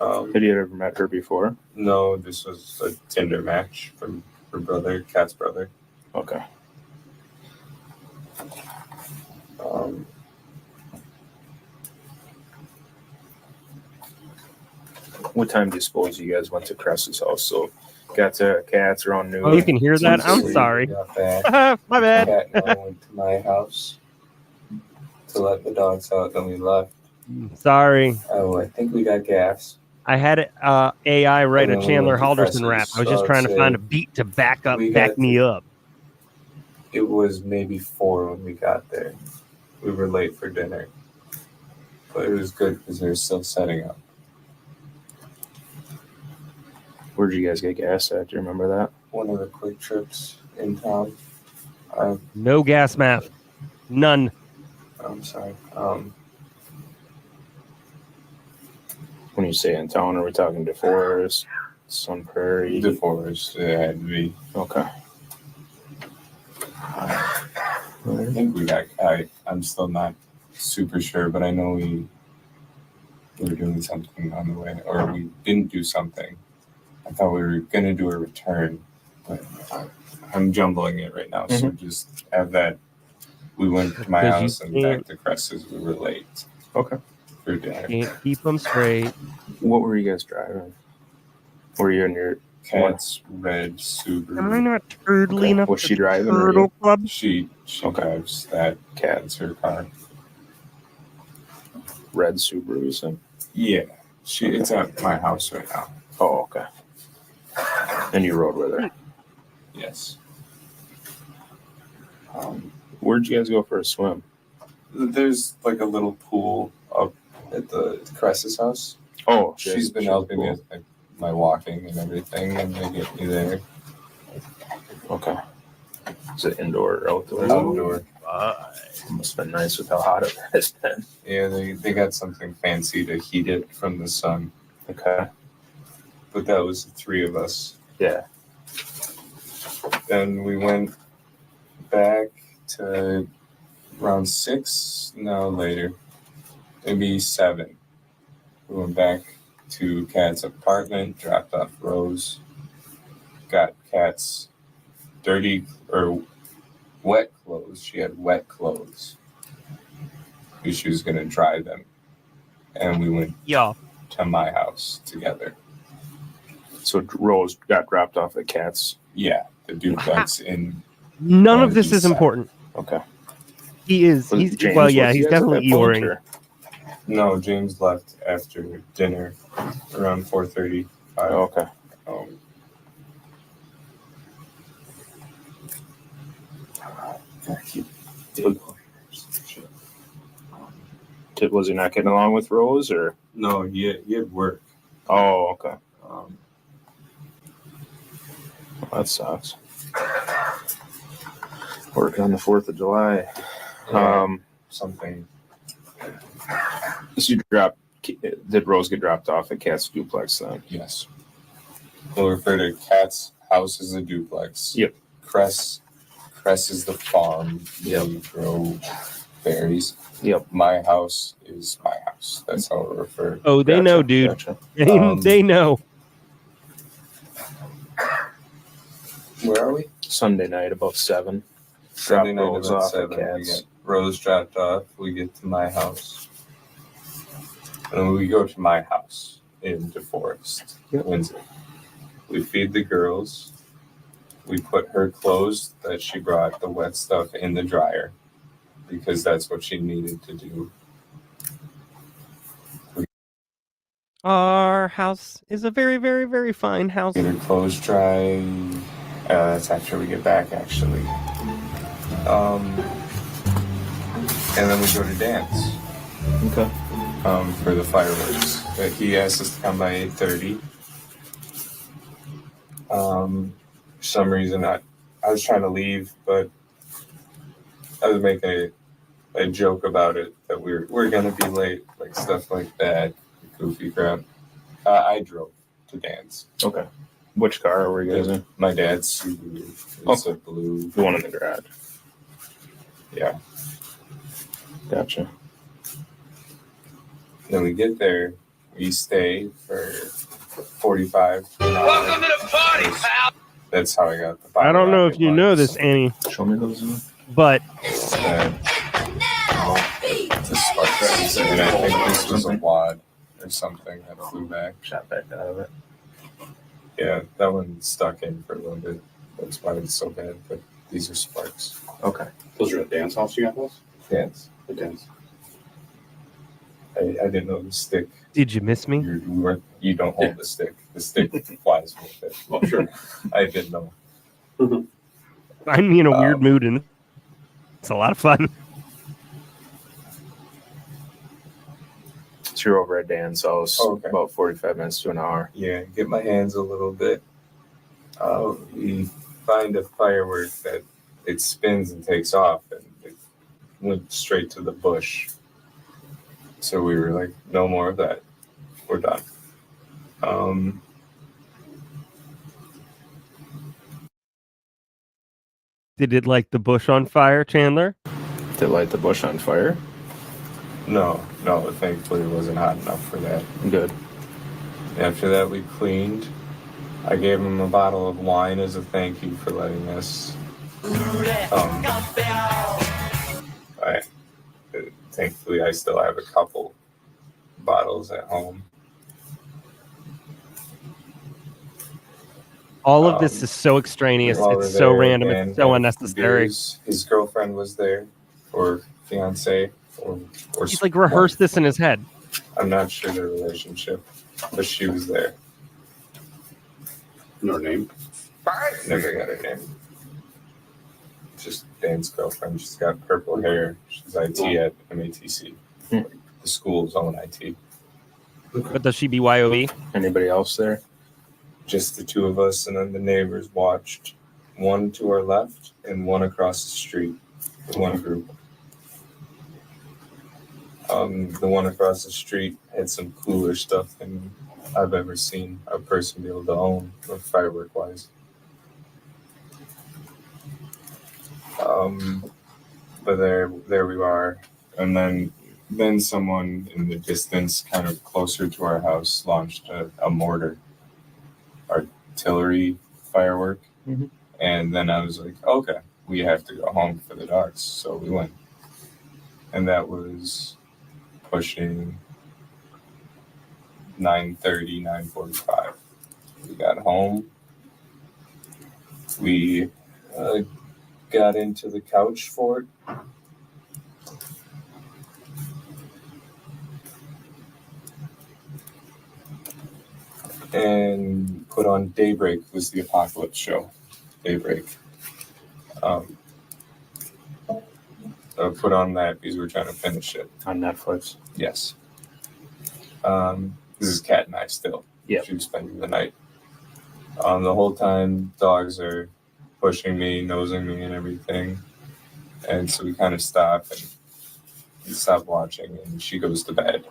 Had you ever met her before? No, this was a Tinder match from her brother, Cat's brother. Okay. What time do you suppose you guys went to Cress's house? So got to Cat's around noon. Oh, you can hear that? I'm sorry. Got back. My bad. Cat and I went to my house to let the dogs out, then we left. Sorry. Oh, I think we got gas. I had AI write And a then we Chandler went to Halderson rap. Cress's, I was just so trying I'd to find a say beat to back we me up. It was maybe 4 when we got there. We were late for dinner. But it was good because they were still setting up. Where'd you guys get gas at? Do you remember that? One of the quick trips in town. No gas math. None. I'm sorry. When you say in town, are we talking DeForest, Sun Prairie? DeForest, it had to be. Okay. I think we got. I'm still not super sure, but I know we were doing something on the way, or we didn't do something. I thought we were gonna do a return, but I'm jumbling it right now. So just have that. We went to my house and back to Cress's. We were late. Okay. For dinner. Can't keep them straight. What were you guys driving? Were you in your Cat's red Subaru? Am I not turtly enough? Was she to driving or Turtle you? Club? She drives that. Cat's her car. Red Subaru, you said? Yeah, it's at my house right now. Oh, okay. And you rode with her? Yes. Where'd you guys go for a swim? There's like a little pool up at the Cress's house. Oh, She's been helping me with like, my walking and everything, and they get me there. Okay. Is it indoor or outdoor? Outdoor. It must have been nice with how hot it has been. Yeah, they got something fancy to heat it from the sun. Okay. But that was the 3 of us. Yeah. Then we went back to around 6, no, later, maybe 7. We went back to Cat's apartment, dropped off Rose, got Cat's dirty or wet clothes. She had wet clothes because she was going to dry them. And we went to my house together. So Rose got dropped off at Cat's? Yeah, the duplex in... None of this is important. Okay. He's James, well, yeah, was he's he at definitely that point, Eoring. or? No, James left after dinner around 4:35. Oh, okay. Was he not getting along with Rose, or? No, he had work. Oh, okay. That sucks. Working on the 4th of July. Something. So did Rose get dropped off at Cat's duplex then? Yes. We'll refer to Cat's house as a duplex. Yep. Cress is the farm. Yep. We grow berries. Yep. My house is my house. That's how we refer. Oh, they know, dude. Gotcha. They know. Where are we? Sunday night about 7. Sunday night Rose about off 7. at We Cat's. get Rose dropped off. We get to my house. And we go to my house in DeForest, Windsor. We feed the girls. We put her clothes that she brought, the wet stuff, in the dryer because that's what she needed to do. Our house is a very, very, very fine house. Get her clothes dry. That's after we get back, actually. And then we go to dance. Okay. For the fireworks. But he asked us to come by 8:30. For some reason, I was trying to leave, but I was making a joke about it that we're gonna be late, like stuff like that, goofy crap. I drove to dance. Okay. Which car were you guys in? My dad's Subaru. It's a blue. The one in the garage. Yeah. Gotcha. Then we get there. We stay for 45 to an hour. Welcome to the party, pal. That's how I got the I bottle don't know if rocket you know lights. this, Annie, Show me those. but The sparks. And I think this was a wad or something that flew back. Shot back out of it. Yeah, that one stuck in for a little bit. That's why it's so bad. But these are sparks. Okay. Those are at dance house you got those? Dance. The dance. I didn't know the stick. did you miss me? You don't hold the stick. The stick flies with it. Oh, sure. I didn't know. I'm in a weird mood, and it's a lot of fun. So you're over at Dan's house, Okay. about 45 minutes to an hour. Yeah, get my hands a little bit. We find a firework that it spins and takes off, and it went straight to the bush. So we were like, no more of that. We're done. Did it light the bush on fire, Chandler? Did it light the bush on fire? No, thankfully it wasn't hot enough for that. Good. After that, we cleaned. I gave him a bottle of wine as a thank you for letting us. Thankfully, I still have a couple bottles at home. All of this is so extraneous. While we're It's so there, random. Dan It's so had unnecessary. beers. His girlfriend was there, or fiance, or He's like rehearsed this in his head. I'm not sure the relationship, but she was there. Know her name? Never got her name. Just Dan's girlfriend. She's got purple hair. She's IT at MATC. The school's own IT. But does she BYOB? Anybody else there? Just the two of us, and then the neighbors watched. One to our left and one across the street. One group. The one across the street had some cooler stuff than I've ever seen a person be able to own, firework wise. But there we are, and then someone in the distance, kind of closer to our house, launched a mortar, artillery firework, and then I was like, okay, we have to go home for the dogs, so we went, and that was pushing 9:30, 9:45. We got home. We got into the couch fort. And put on Daybreak. Was the apocalypse show. Daybreak. Put on that because we were trying to finish it. On Netflix. Yes. This is Kat and I still. Yeah. She was spending the night. The whole time, dogs are pushing me, nosing me, and everything. And so we kind of stop and stop watching, and she goes to bed.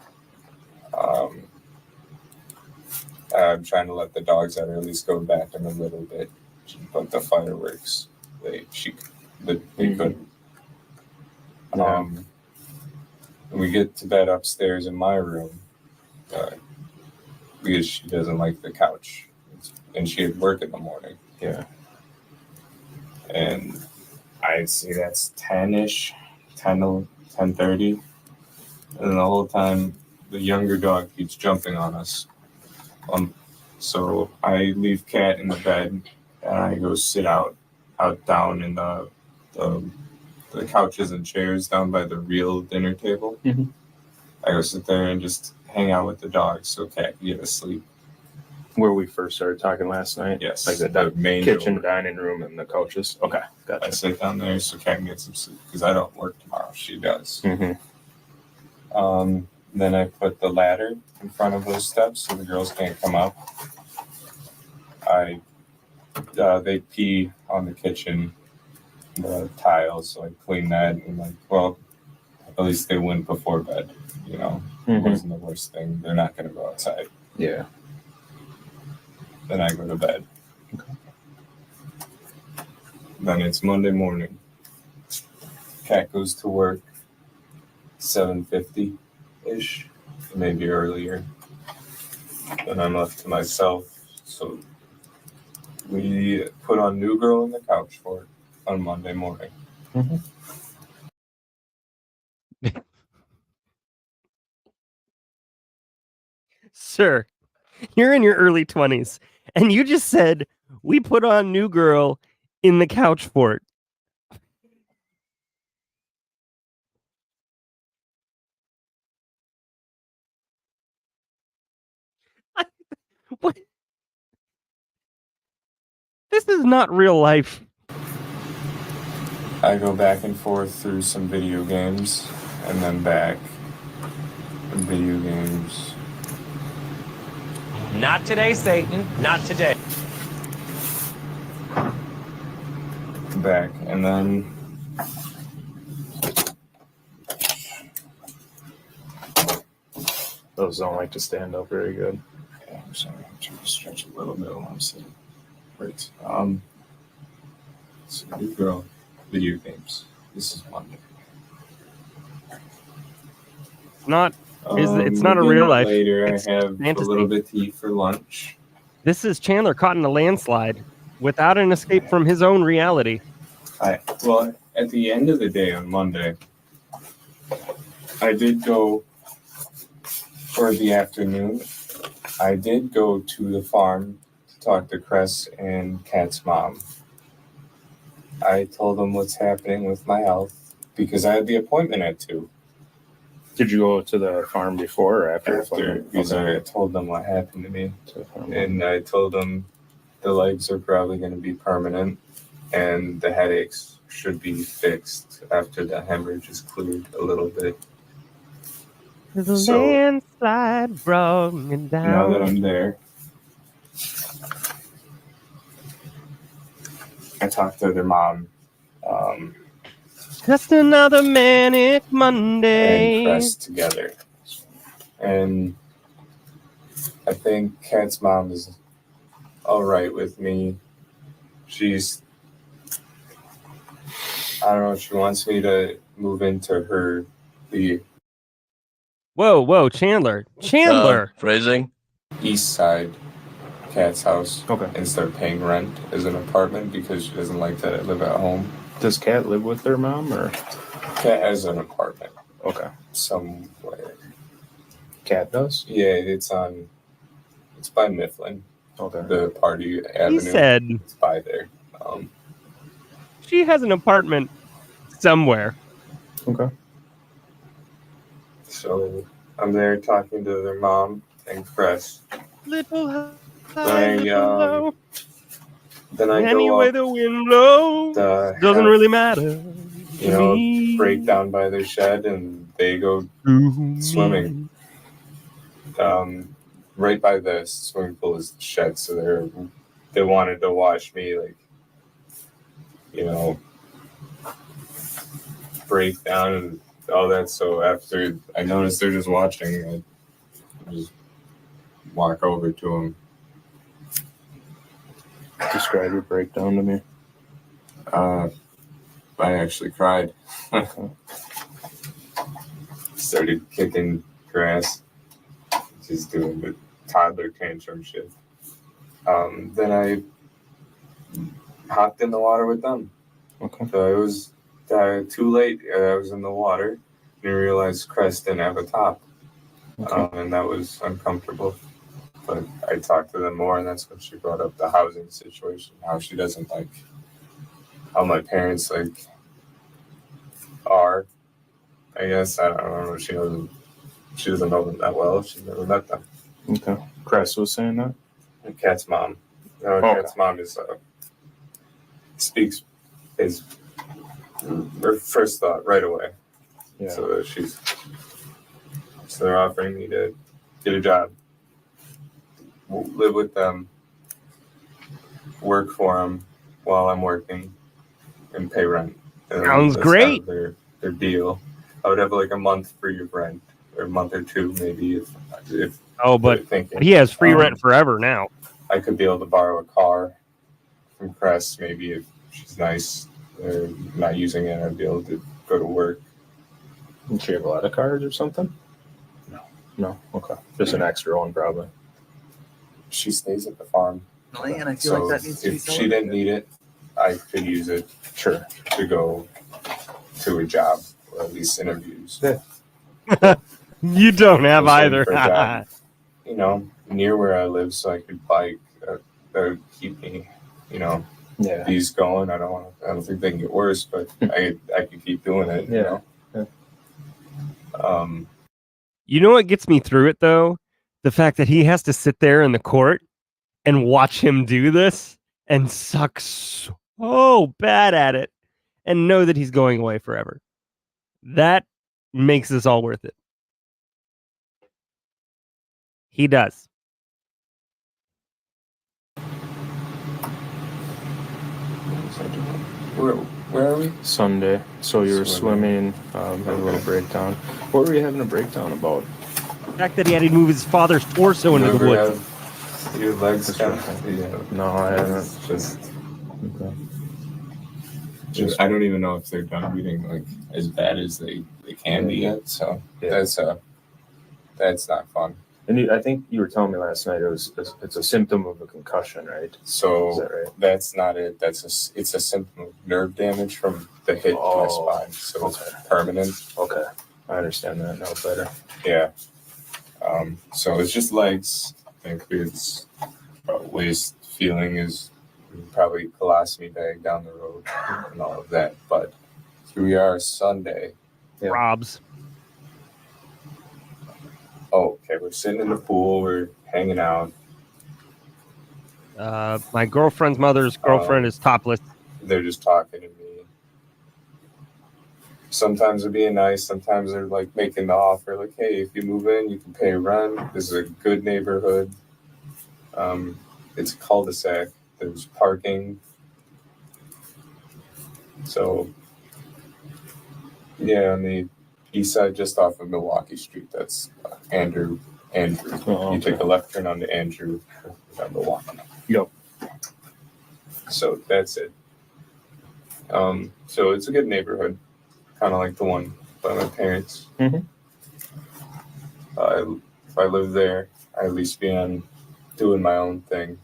I'm trying to let the dogs out, or at least go back in a little bit. But the fireworks, they couldn't. We get to bed upstairs in my room because she doesn't like the couch, and she had work in the morning. Yeah. And I'd say that's 10-ish, 10:30, and the whole time the younger dog keeps jumping on us. So I leave Cat in the bed and I go sit out down in the couches and chairs down by the real dinner table. Mm-hmm. I go sit there and just hang out with the dog so Cat can get asleep. Where we first started talking last night? Yes. Like the main kitchen, door. dining room, and the couches? Okay, gotcha. I sit down there so Cat can get some sleep because I don't work tomorrow. She does. Mm-hmm. Then I put the ladder in front of those steps so the girls can't come up. They pee on the kitchen, the tiles, so I clean that and at least they went before bed. It wasn't the worst thing. They're not going to go outside. Yeah. Then I go to bed. Okay. Then it's Monday morning. Cat goes to work 7:50-ish, maybe earlier. Then I'm left to myself. So we put on New Girl on the couch for it on Monday morning. Mm-hmm. Sir, you're in your early 20s, and you just said we put on New Girl in the couch fort. What? This is not real life. I go back and forth through some video games, and then back. Video games. Not today, Satan. Not today. Back, and then Those don't like to stand up very good. yeah, I'm sorry, I'm trying to stretch a little bit while I'm sitting. Right. So New Girl, video games. This is Monday. It's not a real life. Later, It's I have fantasy. a little bit to eat for lunch. This is Chandler caught in a landslide without an escape from his own reality. Well, at the end of the day on Monday, I did go for the afternoon. I did go to the farm to talk to Cress and Kat's mom. I told them what's happening with my health because I had the appointment at 2. Did you go to the farm before or after? Because I told them what happened to me. And I told them the legs are probably going to be permanent and the headaches should be fixed after the hemorrhage is cleared a little bit. The So, landslide brought me down. now that I'm there, I talked to their mom. Just another manic Monday. And Cress together. And I think Kat's mom is all right with me. I don't know, she wants me to move into the Whoa, Chandler. Phrasing? east side Kat's house. Okay. And start paying rent as an apartment because she doesn't like to live at home. Does Kat live with their mom or? Kat has an apartment Okay. somewhere. Kat does? Yeah, it's by Mifflin. Okay. The Party Avenue. He said It's by there. she has an apartment somewhere. Okay. So I'm there talking to their mom and Cress. Little high, Then little low. Then I Anyway go the wind blows. up, Doesn't really matter. break down by their shed and they go swimming. Right by the swimming pool is the shed, so they wanted to watch me break down and all that. So after I noticed they're just watching, I just walk over to them. Describe your breakdown to me. I actually cried. Started kicking grass, just doing the toddler tantrum shit. Then I hopped in the water with them. Okay. So it was too late. I was in the water and I realized Crest didn't have a top. And that was uncomfortable. But I talked to them more, and that's when she brought up the housing situation, how she doesn't like how my parents are. I guess I don't know. She doesn't know them that well. She's never met them. Okay. Chris was saying that. And Kat's mom. Kat's mom is speaks his her first thought right away. Yeah. So they're offering me to get a job, live with them, work for them while I'm working, and pay rent. And Sounds that's great. kind of their deal. I would have like a month free of rent, or a month or two maybe if but thinking. he has free rent forever now. I could be able to borrow a car from Cress maybe if she's nice. Or not using it, I'd be able to go to work. Did she have a lot of cards or something? No. Okay. Just an extra one, probably. She stays at the farm. And I feel like that needs to be if she didn't need it, I could use it to go to a job or at least interviews. You don't have either. Near where I live, so I could bike. That would keep me, these going. I don't think they can get worse, but I could keep doing it. Yeah. You know what gets me through it though? The fact that he has to sit there in the court and watch him do this and suck so bad at it and know that he's going away forever. That makes this all worth it. He does. Where are we? Sunday. So you were swimming, had a little breakdown. What were you having a breakdown about? The fact that he had to move his father's torso into the woods. Your legs No, I haven't. I don't even know if they're done reading as bad as they can be yet. So that's not fun. And I think you were telling me last night it's a symptom of a concussion, right? So is that right? That's not it. It's a symptom of nerve damage from the hit to my spine. So it's permanent. Okay, I understand that now better. Yeah. So it's just legs. I think it's waist feeling is probably colostomy bag down the road and all of that. But here we are Sunday. Yeah. Rob's. Oh, okay. We're sitting in the pool. We're hanging out. My girlfriend's mother's girlfriend is topless. They're just talking to me. Sometimes they're being nice. Sometimes they're making the offer, hey, if you move in, you can pay rent. This is a good neighborhood. It's a cul-de-sac. There's parking. So, yeah, on the east side, just off of Milwaukee Street. That's Andrew. Oh, okay. You take a left turn onto Andrew down Milwaukee. Yep. So that's it. So it's a good neighborhood, kind of like the one by my parents. Mm-hmm. If I live there, I at least be on doing my own thing.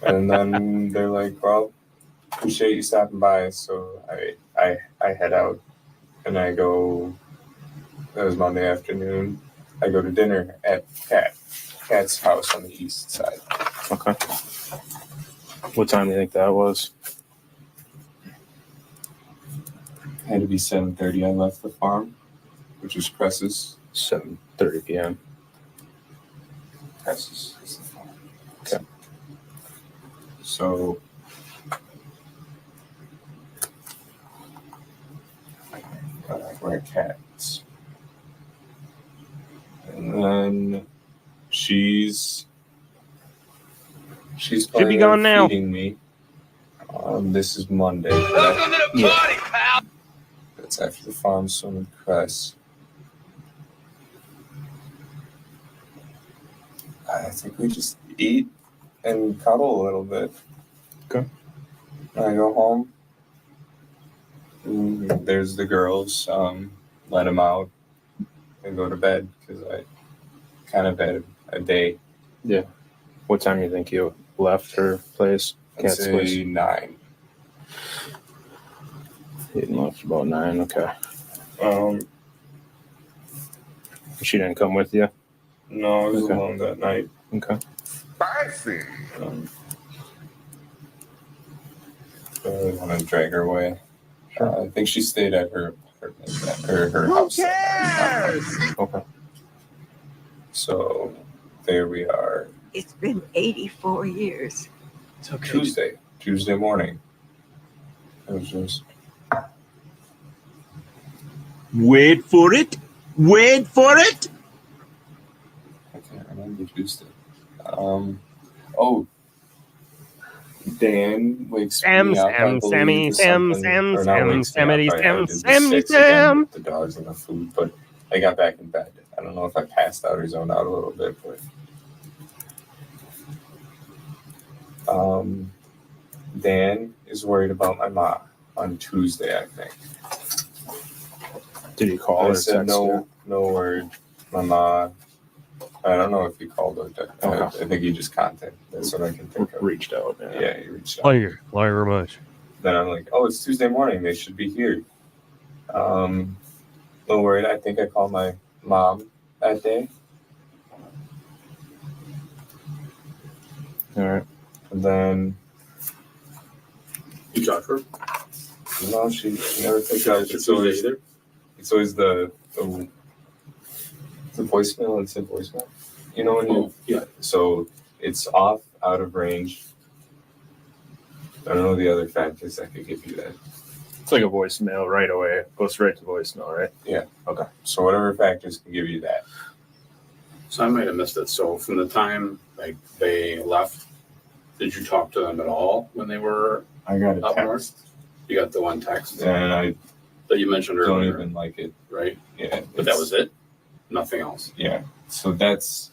And then they're like, well, appreciate you stopping by. So I head out and I go, that was Monday afternoon. I go to dinner at Kat's house on the east side. Okay. What time do you think that was? Had to be 7:30. I left the farm, which is Cress's. 7:30 p.m. Cress's is the farm. Okay. So we're at Kat's. And then she's should be gone now. Feeding me. This is Monday. Welcome to the party, pal. That's after the farm swim with Cress. I think we just eat and cuddle a little bit. Okay. I go home. There's the girls. Let them out and go to bed because I kind of had a day. Yeah. What time do you think you left her place? I'd say 9. You left about 9. Okay. She didn't come with you? No, I was Okay. alone that night. Okay. Spicy. I really want to drag her away. I think she stayed at her apartment, or her house. Who cares? Okay. So there we are. It's been 84 years. It's okay. Tuesday morning. It was just. Wait for it. Wait for it. I can't remember Tuesday. Oh. Dan wakes me up. Sammy, Sam, the dogs and the food, but I got back in bed. I don't know if I passed out or zoned out a little bit, but Dan is worried about my mom on Tuesday, I think. Did he call I or said text you? no word. My mom. I don't know if he called or I think he just contacted. That's what I can think of. Reached out. Yeah, he reached out. Thank you very much. Then I'm like, oh, it's Tuesday morning. They should be here. No worried. I think I called my mom that day. All right. And then, You talked to her? no, she never picked up. It's always the voicemail. It's a voicemail. You know when you? Yeah. So it's off, out of range. I don't know the other factors that could give you that. It's like a voicemail right away. Goes straight to voicemail, right? Yeah. Okay. So whatever factors can give you that. So I might have missed it. So from the time like they left, did you talk to them at all when they were I got a up text. north? You got the one text And I that you mentioned don't earlier, even like it. right? Yeah. But that was it? Nothing else? Yeah. So that's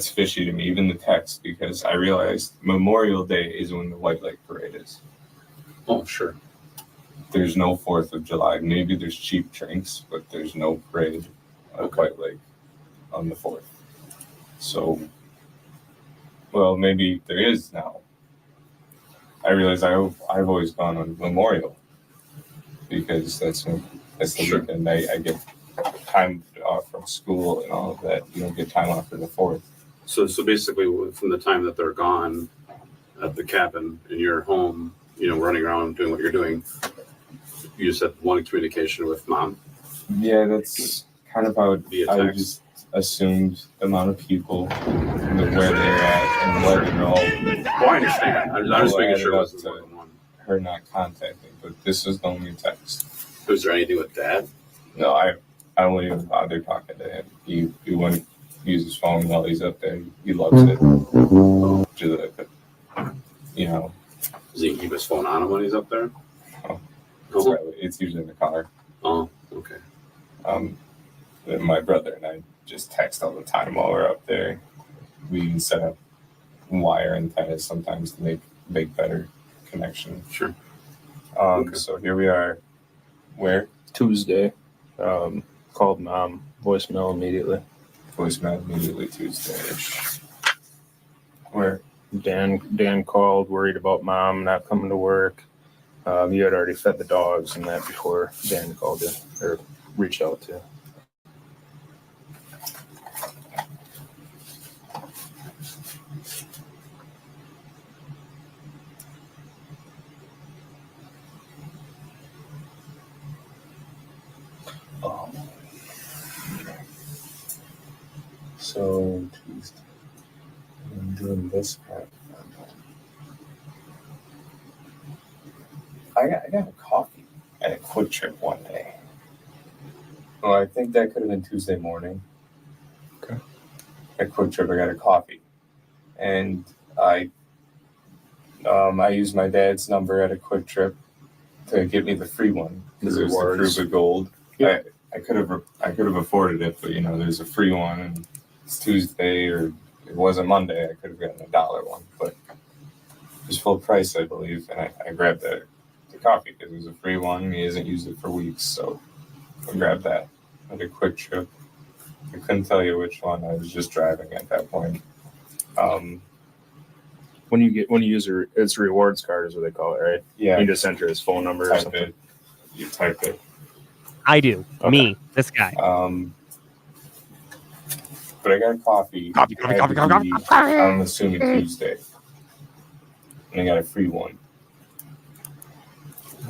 fishy to me, even the text, because I realized Memorial Day is when the White Light Parade is. Oh, sure. There's no 4th of July. Maybe there's cheap drinks, but there's no parade at White Lake on the 4th. So, well, maybe there is now. I realize I've always gone on Memorial because that's the Sure. weekend I get time off from school and all of that. You don't get time off for the 4th. So basically from the time that they're gone at the cabin and you're home, running around doing what you're doing, you just had one communication with mom? Yeah, that's kind of how Via I text? just assumed the amount of people, where they're at, and let her know. Well, I understand. I'm just making sure it wasn't more than one. Her not contacting, but this was the only text. Was there anything with dad? No, I won't even bother talking to him. He wouldn't use his phone while he's up there. He loves it. Does he keep his phone on him when he's up there? It's usually in the car. Oh, okay. And my brother and I just text all the time while we're up there. We even set up wire antennas sometimes to make better connection. Sure. Okay. So here we are. Where? Tuesday. Called mom. Voicemail immediately. Voicemail immediately Tuesday. Where? Dan called, worried about mom not coming to work. You had already fed the dogs and that before Dan called you or reached out to you. So Tuesday. I'm doing this part. I got a coffee at a Quick Trip one day. Well, I think that could have been Tuesday morning. Okay. At Quick Trip, I got a coffee, and I used my dad's number at a Quick Trip to get me the free one because it was the Proof of Gold. Yeah. I could have afforded it, but there's a free one, and it's Tuesday or it wasn't Monday. I could have gotten $1 one, but it was full price, I believe, and I grabbed the coffee because it was a free one. He hasn't used it for weeks, so I grabbed that at a Quick Trip. I couldn't tell you which one. I was just driving at that point. When you use it's a rewards card is what they call it, right? Yeah. You just enter his phone number or something. You type it. I do. Okay. Me, this guy. but I got coffee. Coffee. I'm assuming Tuesday. And I got a free one.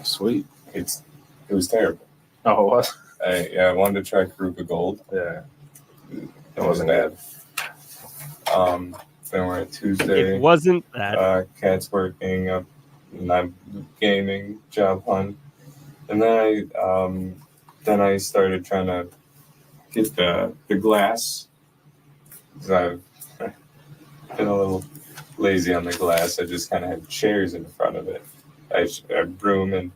Sweet. It was terrible. Oh, it was? I wanted to try Karuka Gold. Yeah. It wasn't bad. Then we're at Tuesday. It wasn't that. Cat's working up, and I'm gaming, job hunt. And then I started trying to get the glass. Because I've been a little lazy on the glass. I just kind of had chairs in front of it. I broom and,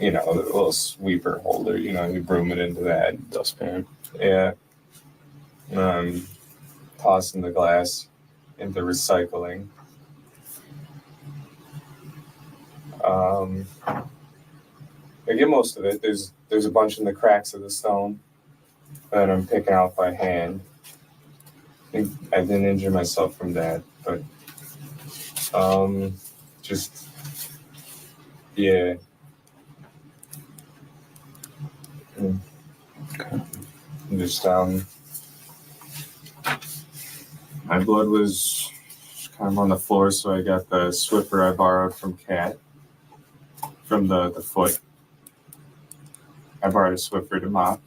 a little sweeper holder, you broom it into that. Dustpan. Yeah. Tossing the glass into recycling. I get most of it. There's a bunch in the cracks of the stone that I'm picking out by hand. I didn't injure myself from that, but yeah. Okay. Just my blood was kind of on the floor, so I got the Swiffer I borrowed from Kat, from the foot. I borrowed a Swiffer to mop.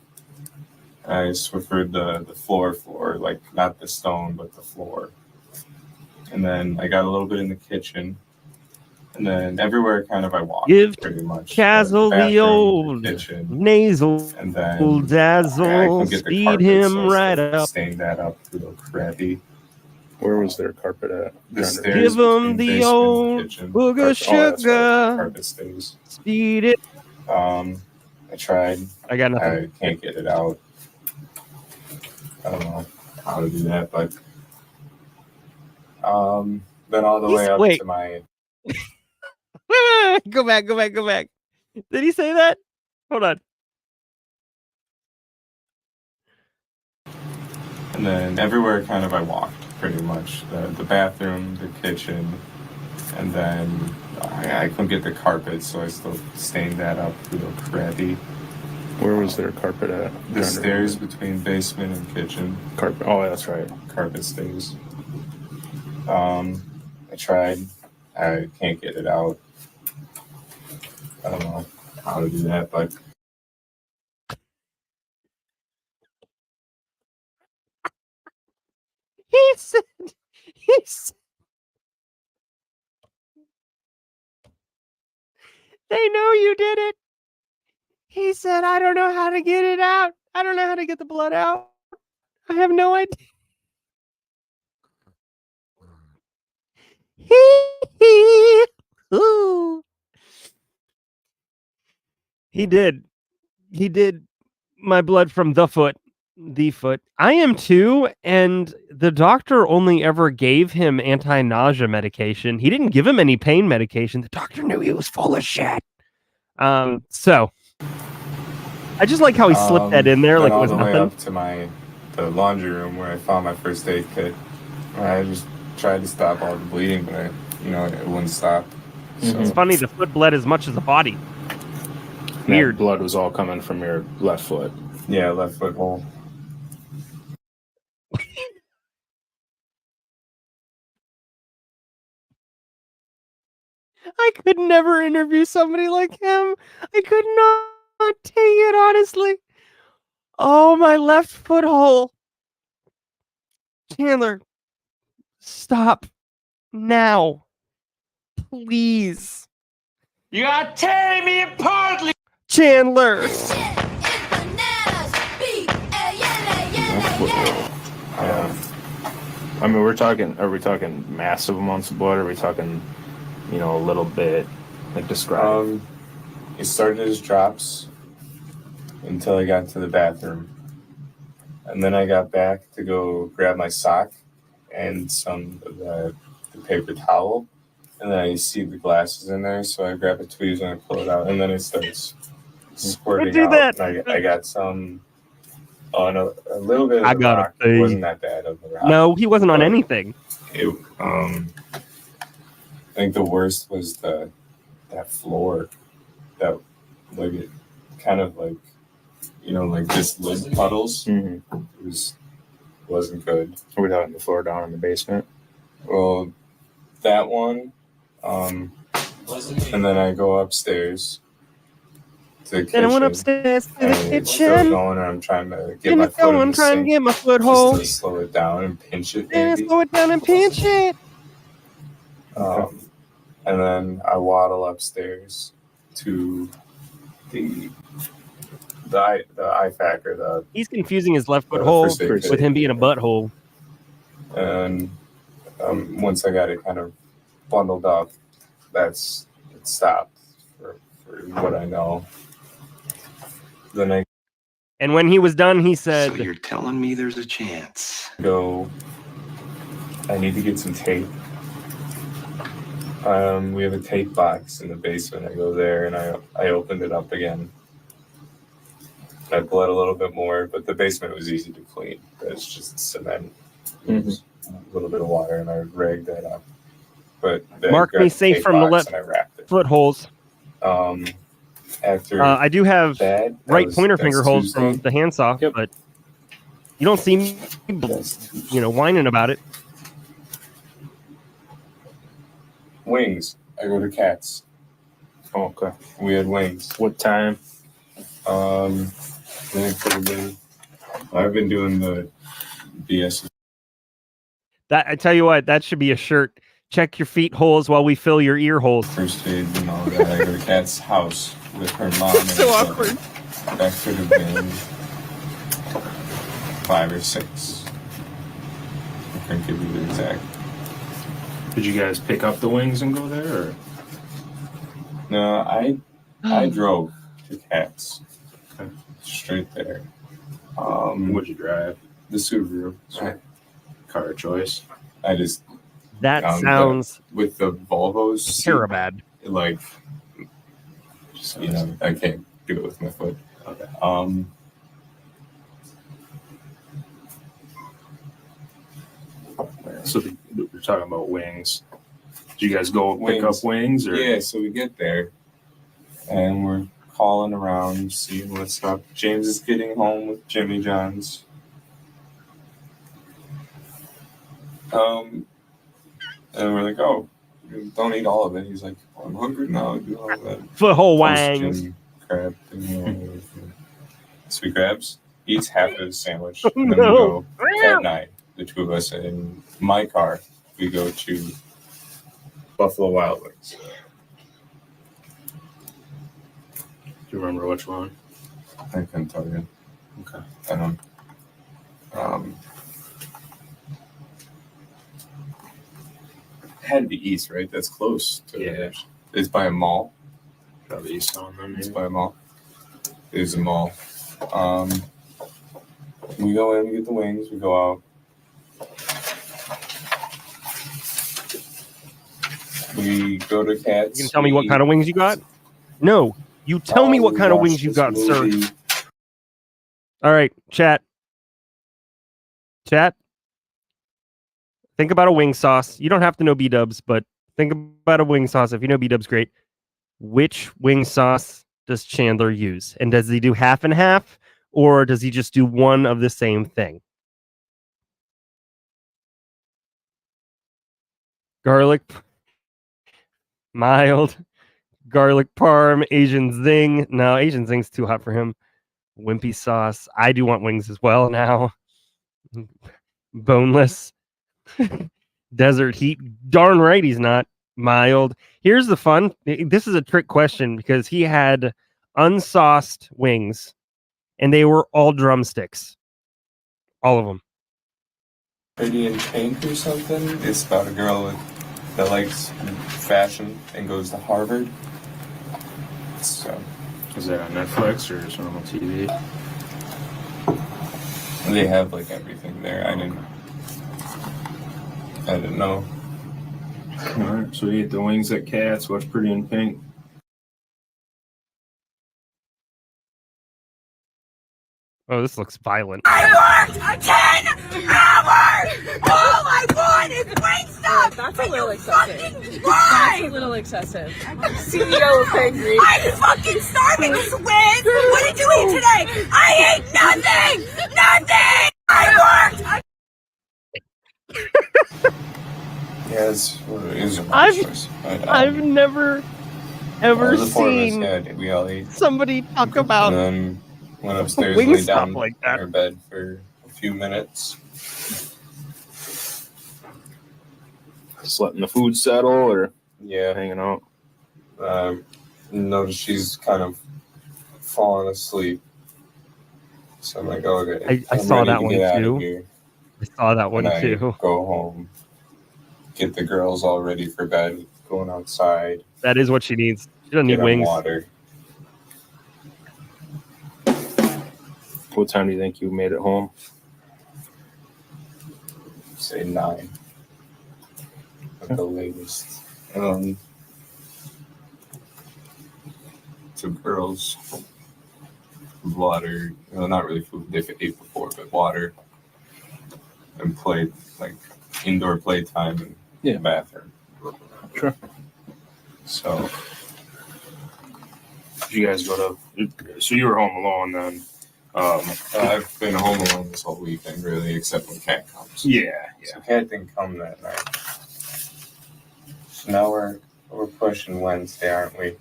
I Swiffered the floor, like not the stone, but the floor. And then I got a little bit in the kitchen. And then everywhere kind of I walked, Give pretty much. Castle the old kitchen, nasal and then dazzle, speed him right up. Stain that up a little crappy. Where was their carpet at? The stairs. Give him the old booger sugar. Carpet stays. Speed it. I tried. I got nothing. I can't get it out. I don't know how to do that, but then all the way up to my. Go back. Did he say that? Hold on. And then everywhere kind of I walked, pretty much. The bathroom, the kitchen, and then I couldn't get the carpet, so I still stained that up a little crappy. Where was their carpet at? The stairs between basement and kitchen. Carpet. Oh, that's right. Carpet stays. I tried. I can't get it out. I don't know how to do that, but He said they know you did it. He said, I don't know how to get it out. I don't know how to get the blood out. I have no idea. Ooh. He did my blood from the foot. I am too, and the doctor only ever gave him anti-nausea medication. He didn't give him any pain medication. The doctor knew he was full of shit. So I just like how he slipped that in there like it was nothing. All the way up to the laundry room where I found my first aid kit. I just tried to stop all the bleeding, but it wouldn't stop. So. It's funny, the foot bled as much as the body. Weird. That blood was all coming from your left foot. Yeah, left foot hole. I could never interview somebody like him. I could not take it, honestly. Oh, my left foot hole. Chandler, stop now. Please. You are tearing me apart! Chandler. I mean, are we talking massive amounts of blood? Or are we talking, a little bit? Like, describe. It started as drops until I got to the bathroom. And then I got back to go grab my sock and some of the paper towel. And then I see the glasses in there, so I grab a tweezers and I pull it out. And then it starts squirting out. That. And I got some... Oh, no, a little bit of I the got rock. It wasn't that bad of the rock. No, he wasn't on anything. I think the worst was that floor. That, like, it kind of, like, like just lid puddles. Mm-hmm. It wasn't good. We're down on the floor down in the basement. Well, that one, and then I go upstairs to the kitchen. Then I went upstairs to the and it's still kitchen. going, and I'm trying to get my foot in the trying to sink get my foothold. just to slow it down and pinch it, And maybe. slow it down and pinch it. And then I waddle upstairs to the IFAC. He's confusing his left foot hole first aid with him being a butthole. And once I got it kind of bundled up, it stopped for what I know. Then And when he was done, he said, "So you're telling me there's a chance?" I need to get some tape. We have a tape box in the basement. I go there and I opened it up again. I bled a little bit more, but the basement was easy to clean. It's just cement. Mm-hmm. A little bit of water, and I ragged that up. But mark me safe from the left footholes. After I do have right pointer finger holes Tuesday. from the handsaw, but you don't see me, whining about it. Wings. I go to Cats. Oh, okay. We had wings. What time? I've been doing the BS. That I tell you what, that should be a shirt. Check your feet holes while we fill your ear holes. First aid and all that. I go to Kat's house with her mom. So awkward. That could have been 5 or 6. I couldn't give you the exact. Did you guys pick up the wings and go there? Or? No, I drove to Kat's. Okay. Straight there. What'd you drive? The Subaru. Car choice. I just that sounds with the Volvos terrible. Like, I can't do it with my foot. Okay. So we're talking about wings. Did you guys go pick up wings? Or? Yeah, so we get there, and we're calling around, seeing what's up. James is getting home with Jimmy John's. And we're like, oh, don't eat all of it. He's like, oh, I'm hungry now. Do all of that. Foothold wangs. Crab. Sweet crabs. Eats half of his sandwich. And then we go at night, the two of us, in my car. We go to Buffalo Wild Wings. Do you remember which one? I couldn't tell you. Okay. I don't. Had to be east, right? That's close to Yeah. It's by a mall. Probably east on them. It's by a mall. There's a mall. We go in, we get the wings, we go out. We go to Cats. You can tell me what kind of wings you got? No. You tell me what kind of wings you got, sir. All right, chat. Chat. Think about a wing sauce. You don't have to know B-dubs, but think about a wing sauce. If you know B-dubs, great. Which wing sauce does Chandler use? And does he do half and half, or does he just do one of the same thing? Garlic, mild, garlic parm, Asian zing. No, Asian zing's too hot for him. Wimpy sauce. I do want wings as well now. Boneless. Desert heat. Darn right he's not. Mild. Here's the fun. This is a trick question because he had unsauced wings and they were all drumsticks. All of them. Pretty in Pink or something. It's about a girl that likes fashion and goes to Harvard. So, is that on Netflix or is it on TV? They have like everything there. I didn't know. All right, so we ate the wings at Cats. What's Pretty in Pink? Oh, this looks violent. I worked 10 hours! All I want is wing stuff! That's a little excessive. Lie! That's a little excessive. CEO of Angry. I'm fucking starving, Swin! What did you eat today? I ate nothing! Nothing! I worked! Yes, it is a bad choice. But, I've never ever the four of us, seen yeah, we all ate. somebody talk about And then went upstairs, wing laid stop down like in that. our bed for a few minutes. Just letting the food settle or Yeah, hanging out. Notice she's kind of falling asleep. So I'm like, okay, I I'm saw ready that to one get out of too. here. I saw that one And I too. go home, get the girls all ready for bed, going outside, That is what she needs. She doesn't get need them wings. water. What time do you think you made it home? Say 9 at the latest. Two girls, water, well, not really food, they've ate before, but water, and played, like, indoor playtime in the bathroom. Sure. So, Did you guys go to? So you were home alone then? I've been home alone this whole weekend, really, except when Cat comes. Yeah. So Cat didn't come that night. So now we're pushing Wednesday, aren't we?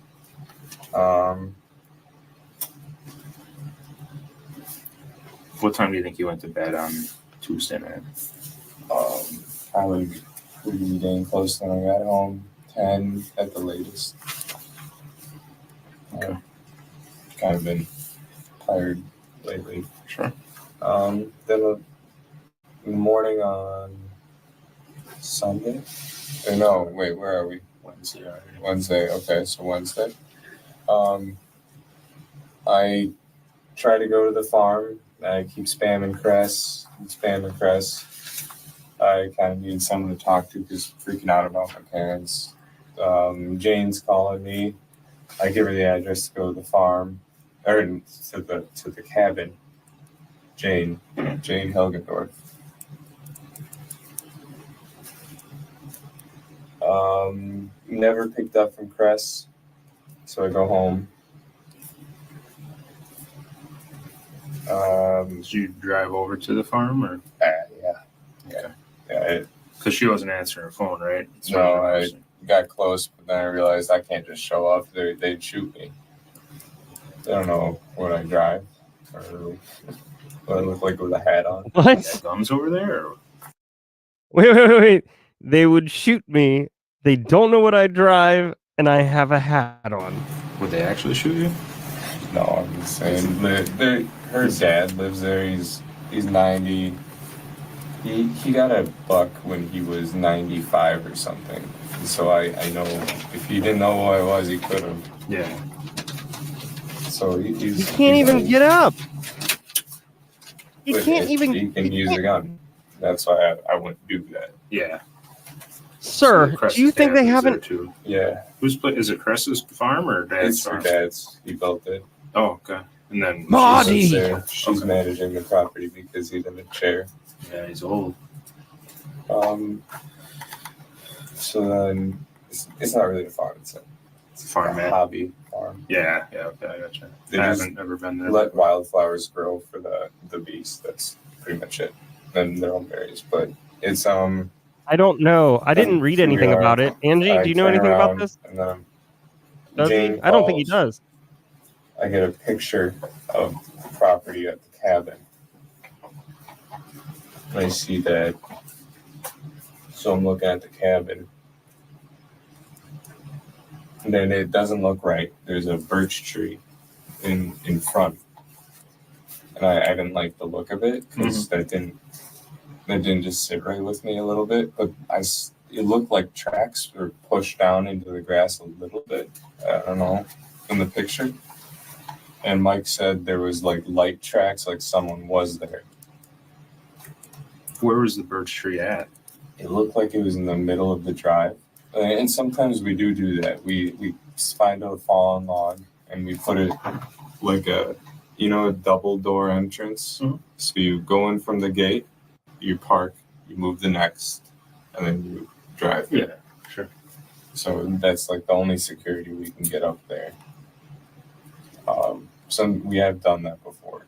What time do you think you went to bed on Tuesday night? Probably pretty dang close when I got home. 10 at the latest. Okay. Kind of been tired lately. Sure. Then in the morning on Sunday? Or no, wait, where are we? Wednesday. Okay, so Wednesday. I try to go to the farm. I keep spamming Cress. I kind of need someone to talk to because freaking out about my parents. Jane's calling me. I give her the address to go to the farm, or to the cabin. Jane Hilgendorf. Never picked up from Cress, so I go home. Did you drive over to the farm or? Yeah. Because she wasn't answering her phone, right? No, I got close, but then I realized I can't just show up. They'd shoot me. They don't know what I drive or what I look like with a hat on. What? Guns over there? Or? Wait. They would shoot me. They don't know what I drive, and I have a hat on. Would they actually shoot you? No, I'm just saying. Her dad lives there. He's 90. He got a buck when he was 95 or something. So I know if he didn't know who I was, he could have. Yeah. So he can't even get up. He can't even. He can use a gun. That's why I wouldn't do that. Yeah. Sir, So do you think they haven't? Yeah. Is it Cress's farm or Dad's It's farm? her dad's. He built it. Oh, okay. And then She's managing the property because he's in the chair. Yeah, he's old. So then it's not really a farm. It's a farm, a hobby farm. Yeah, okay, I gotcha. They I just haven't ever been there. let wildflowers grow for the bees. That's pretty much it. And their own berries. But it's I don't know. I didn't read anything about it. Angie, do you know anything about this? And then Does he? Jane I don't think he calls. does. I get a picture of the property at the cabin. I see that. So I'm looking at the cabin. And then it doesn't look right. There's a birch tree in front. And I didn't like the look of it because that didn't just sit right with me a little bit. But it looked like tracks were pushed down into the grass a little bit. I don't know, in the picture. And Mike said there was like light tracks, like someone was there. Where was the birch tree at? It looked like it was in the middle of the drive. And sometimes we do that. We find a fallen log and we put it like a double door entrance. Mm-hmm. So you go in from the gate, you park, you move the next, and then you drive. Yeah, sure. So that's like the only security we can get up there. We have done that before.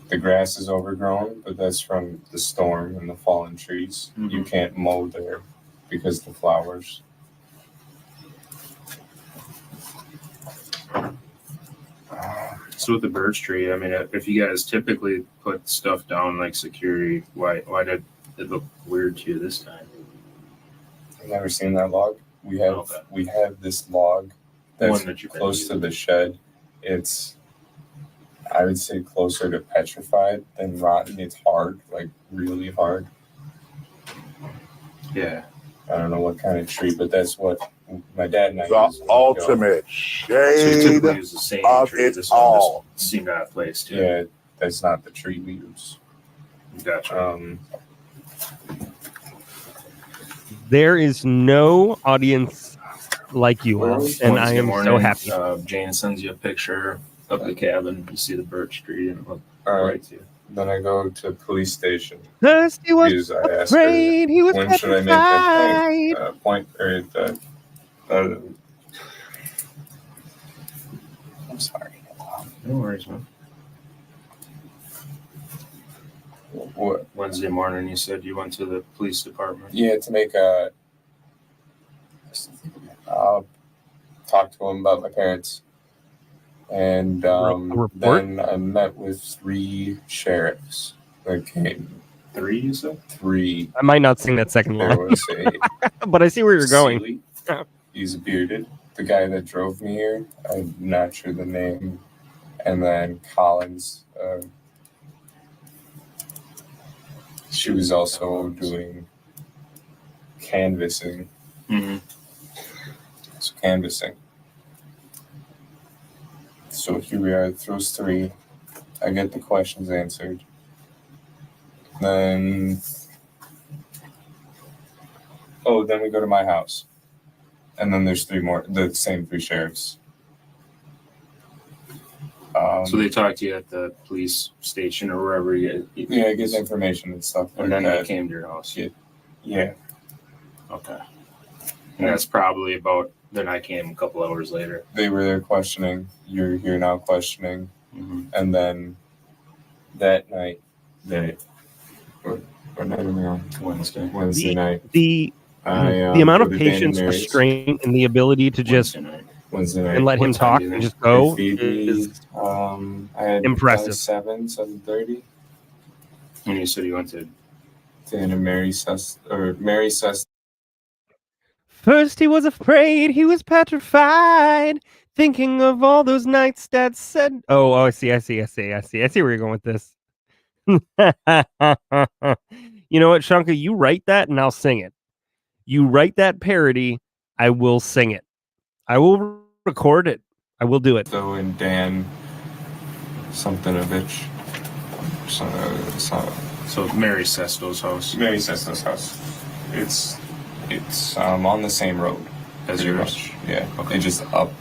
The grass is overgrown, but that's from the storm and the fallen trees. Mm-hmm. You can't mow there because the flowers. So with the birch tree, I mean, if you guys typically put stuff down like security, why did it look weird to you this time? I've never seen that log. We have this log that's close to the shed. It's, I would say, closer to petrified than rotten. It's hard, like really hard. Yeah. I don't know what kind of tree, but that's what my dad and I The ultimate shade so you typically use the same of tree. it This all. one just seemed out of place too. Yeah, that's not the tree we use. Gotcha. There is no audience like you all, and I am so happy. Jane sends you a picture of the cabin. You see the birch tree, and it looked All right right. to you. Then I go to police station. First he was Because I asked her, afraid, he was when should I make that petrified. point? I'm sorry. No worries, man. What? Wednesday morning, you said you went to the police department. Yeah, to make talk to him about my parents. And report? then I met with 3 sheriffs that came. 3, you said? 3. I might not sing that second There line, was a but I see where you're going. Seeley. He's bearded. The guy that drove me here, I'm not sure the name. And then Collins. She was also doing canvassing. Mm-hmm. So canvassing. So here we are, those 3. I get the questions answered. Then we go to my house. And then there's 3 more, the same 3 sheriffs. So they talked to you at the police station or wherever you Yeah, I get information and stuff. And then they came to your house. Yeah. Okay. And that's probably about, then I came a couple hours later. They were there questioning. You're here now questioning. Mm-hmm. And then that night, what night are we on? Wednesday night. The amount of patience, restraint, and the ability to just Wednesday night. and let him talk and just go is I had impressive. 7:30. And you said you went to Mary Sus. First he was afraid, he was petrified, thinking of all those nights Dad said. Oh, I see where you're going with this. You know what, Shanka? You write that and I'll sing it. You write that parody, I will sing it. I will record it. I will do it. So and Dan Somethingovich. So Mary Sesto's house. Mary Sesto's house. It's on the same road as yours. Yeah. Okay. They just up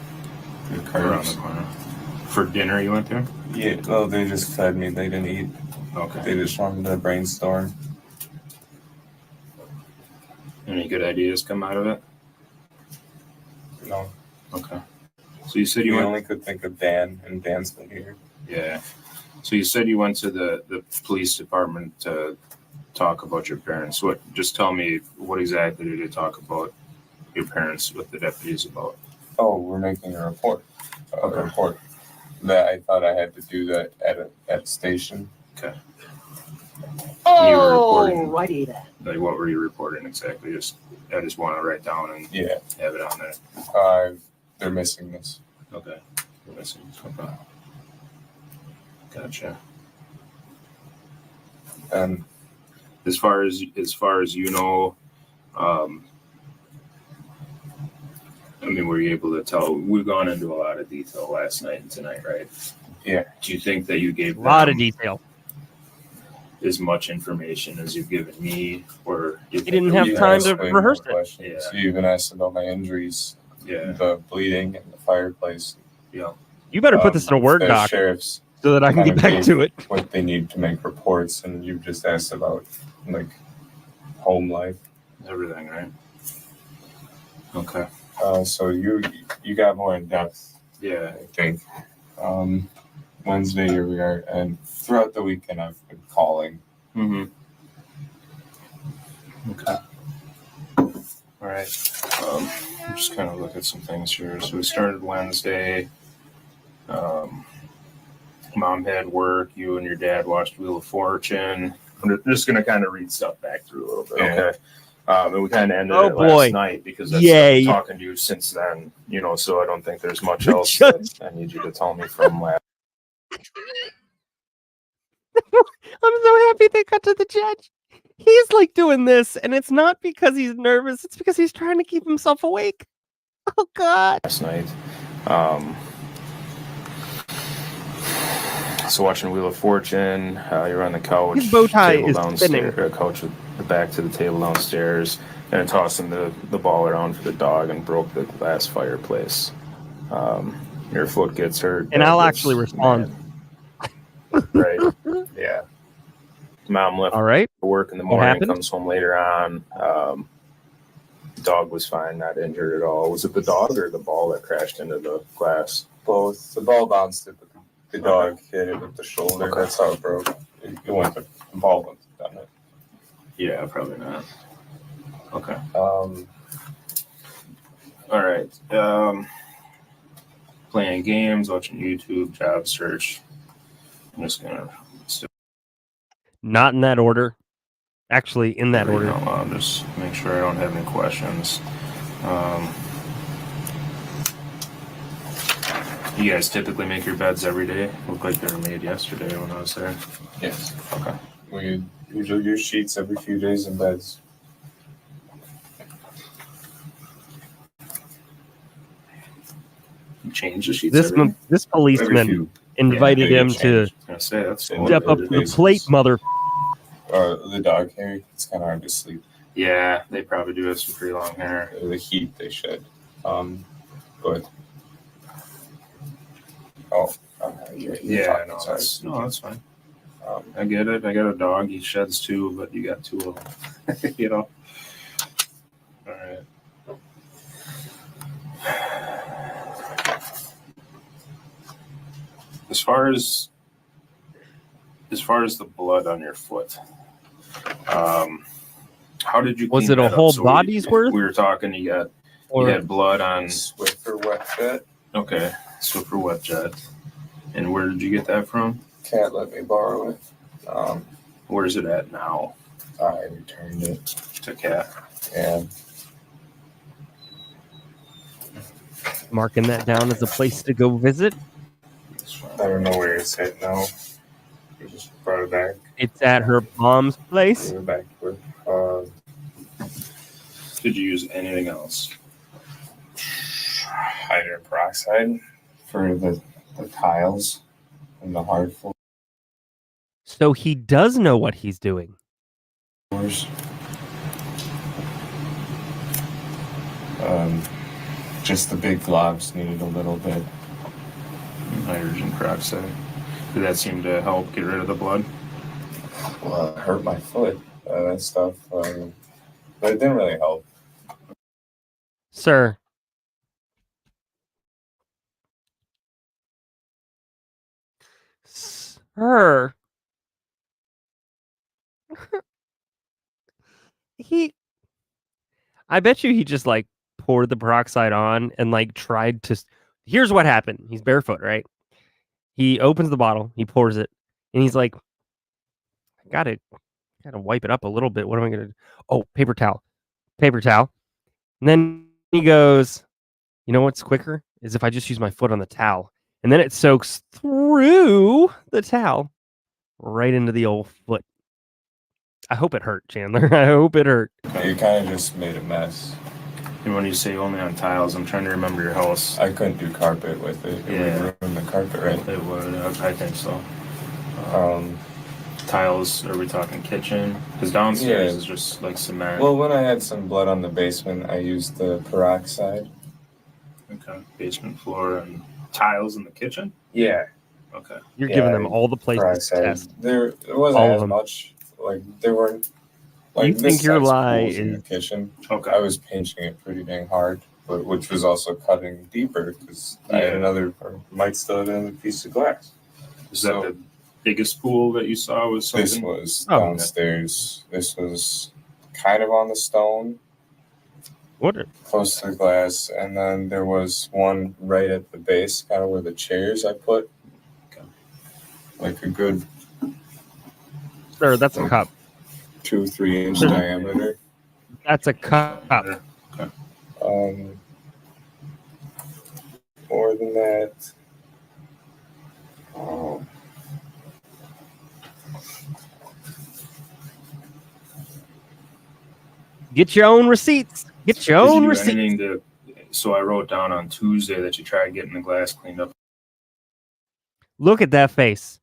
the curves. Around the corner. For dinner, you went there? Yeah. Well, they just fed me. They didn't eat. Okay. They just wanted to brainstorm. Any good ideas come out of it? No. Okay. So you said you we went. only could think of Dan, and Dan's been here. Yeah. So you said you went to the police department to talk about your parents. Just tell me what exactly did you talk about your parents with the deputies about? Oh, we're making a report. A report that I thought I had to do that at a station. Okay. Oh, righty then. Like, what were you reporting exactly? I just want to write down and have it on there. They're missing this. Okay. They're missing this. Okay. Gotcha. As far as you know, I mean, were you able to tell? We've gone into a lot of detail last night and tonight, right? Yeah. Do you think that you gave a lot of detail? As much information as you've given me, or you didn't have time to rehearse it? Yeah. So you even asked about my injuries, the bleeding, and the fireplace. Yeah. You better put this in a Word doc sheriffs so that I can get back to it. What they need to make reports, and you just asked about like home life. everything, right? Okay. So you got more in depth. Yeah. I think. Wednesday, here we are, and throughout the weekend, I've been calling. Mm-hmm. Okay. All right. I'm just kind of look at some things here. So we started Wednesday. Mom had work. You and your dad watched Wheel of Fortune. I'm just going to kind of read stuff back through a little bit. Yeah. Okay. And we kind of ended Oh, it boy. last night because I've Yay. been talking to you since then, so I don't think there's much else that I need you to tell me from last. I'm so happy they cut to the judge. He's like doing this, and it's not because he's nervous. It's because he's trying to keep himself awake. Oh, God. Last night. So watching Wheel of Fortune, you're on the couch. His bow tie table is downstairs, spinning. couch with the back to the table downstairs, and tossing the ball around for the dog and broke the glass fireplace. Your foot gets hurt. And I'll actually respond. Right. Yeah. Mom left All right. for work in the What morning, happened? comes home later on. Dog was fine, not injured at all. Was it the dog or the ball that crashed into the glass? Both. The ball bounced it, but the dog hit it with the shoulder. Okay. That's how it broke. It went to the ball wouldn't have done it. Yeah, probably not. Okay. All right. Playing games, watching YouTube, job search. I'm just gonna Not in that order. Actually, in that read order. out loud, just make sure I don't have any questions. You guys typically make your beds every day? Looked like they were made yesterday when I was there. Yes. Okay. We usually use sheets every few days in beds. You change the sheets This every day? this Every policeman few. invited Yeah, him to I was gonna say, that's step up to the basis. plate, mother. The dog hair, it's kind of hard to sleep. Yeah, they probably do have some pretty long hair. The heat they shed. But Yeah, no, that's fine. I get it. I got a dog. He sheds too, but you got two of them. All right. As far as the blood on your foot, how did you? Was clean it a that up? whole So body's worth? We were talking. You had blood on Swiffer wet jet. Okay, Swiffer wet jet. And where did you get that from? Cat let me borrow it. Where's it at now? I returned it to Cat. Yeah. Marking that down as a place to go visit. I don't know where it's at now. We just brought it back. It's at her mom's place. We're back with. Did you use anything else? Hydrogen peroxide for the tiles and the hard floors. So he does know what he's doing. Just the big globs needed a little bit. Hydrogen peroxide. Did that seem to help get rid of the blood? Well, it hurt my foot. That stuff. But it didn't really help. Sir. Sir. I bet you he just like poured the peroxide on and like tried to. Here's what happened. He's barefoot, right? He opens the bottle, he pours it, and he's like, I gotta wipe it up a little bit. What am I gonna do? Oh, paper towel. And then he goes, you know what's quicker is if I just use my foot on the towel. And then it soaks through the towel right into the old foot. I hope it hurt, Chandler. I hope it hurt. You kind of just made a mess. And when you say only on tiles, I'm trying to remember your house. I couldn't do carpet with it. It would ruin the carpet, right? It would. I think so. Tiles, are we talking kitchen? Because downstairs is just like cement. Well, when I had some blood on the basement, I used the peroxide. Okay. Basement floor and tiles in the kitchen? Yeah. Okay. You're giving them all the places to test. There wasn't All of as them. much. Like, there weren't Like, You this think your size lie pool's in the is kitchen. Okay. I was pinching it pretty dang hard, but which was also cutting deeper because I had another, or might still have another piece of glass. Is that the biggest pool that you saw? Was something? This was downstairs. This was kind of on the stone. Close to the glass, and then there was one right at the base, kind of where the chairs I put. Like a good. Sir, that's a cup. 2 or 3 inch diameter. That's a cup. Okay. More than that. Get your own receipts. Get your Did own you do receipts. anything to? So I wrote down on Tuesday that you tried getting the glass cleaned up. Look at that face.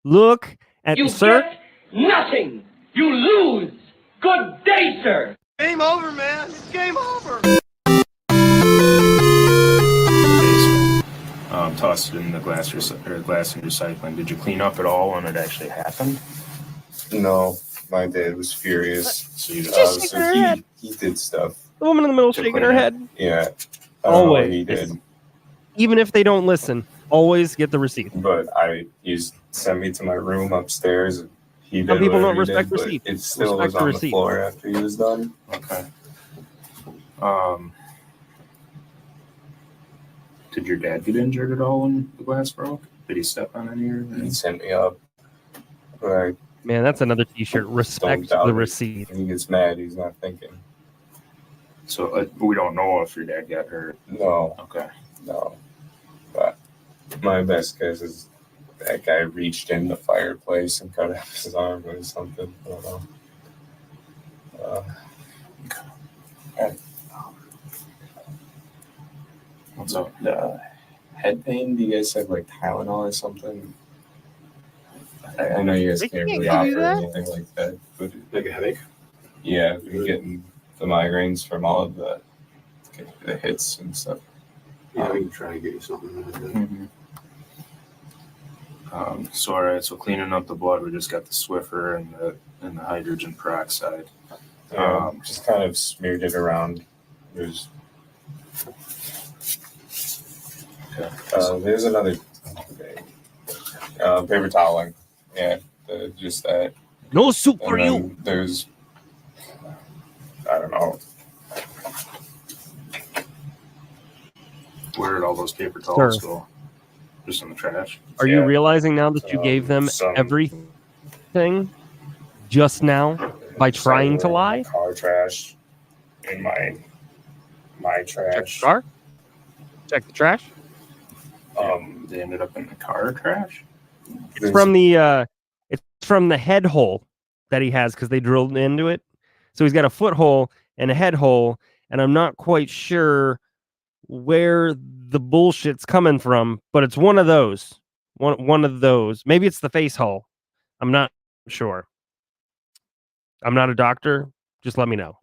Look at You sir. get nothing. You lose. Good day, sir. Game over, man. It's game over. Tossed it in the glass and recycling. Did you clean up at all when it actually happened? No, my dad was furious. So he did stuff. The woman in the middle shaking her head. Yeah. I don't know what Always. he did. Even if they don't listen, always get the receipt. But he sent me to my room upstairs. He did Some people whatever don't he respect did, but receipts. it still Respect was the on receipt. the floor after he was done. Okay. Did your dad get injured at all when the glass broke? Did he step on any or anything? He sent me up. Right. Man, that's another T-shirt. Respect the receipt. When he gets mad, he's not thinking. So we don't know if your dad got hurt. No. Okay. No. But my best guess is that guy reached in the fireplace and cut off his arm or something. I don't know. What's up? Head pain? Do you guys have like Tylenol or something? I know you guys can't really offer anything like that. But Like a headache? yeah, we're getting the migraines from all of the hits and stuff. Yeah, we can try to get you something like that. So all right, so cleaning up the blood, we just got the Swiffer and the hydrogen peroxide. Just kind of smeared it around. There's there's another paper toweling. Yeah, just that. No soup for you. There's, I don't know. Where did all those paper towels Sir. go? Just in the trash? Are you realizing now that you gave them everything just now by trying to lie? Car trash in my trash. Check the car. Check the trash. They ended up in the car trash? It's from the head hole that he has because they drilled into it. So he's got a foot hole and a head hole, and I'm not quite sure where the bullshit's coming from, but it's one of those. One of those. Maybe it's the face hole. I'm not sure. I'm not a doctor. Just let me know.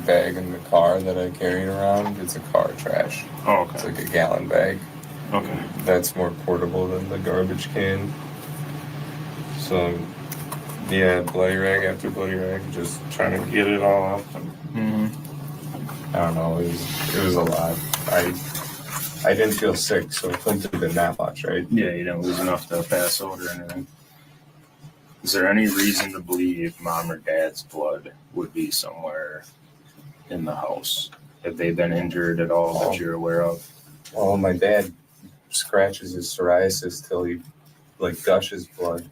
Bag in the car that I carried around, it's a car trash. Oh, okay. It's like a gallon bag. Okay. That's more portable than the garbage can. So, yeah, bloody rag after bloody rag, just trying to get it all out. I don't know. It was a lot. I didn't feel sick, so it couldn't have been that much, right? Yeah, you didn't lose enough to pass out or anything. Is there any reason to believe mom or dad's blood would be somewhere in the house? Have they been injured at all that you're aware of? Well, my dad scratches his psoriasis till he gushes blood.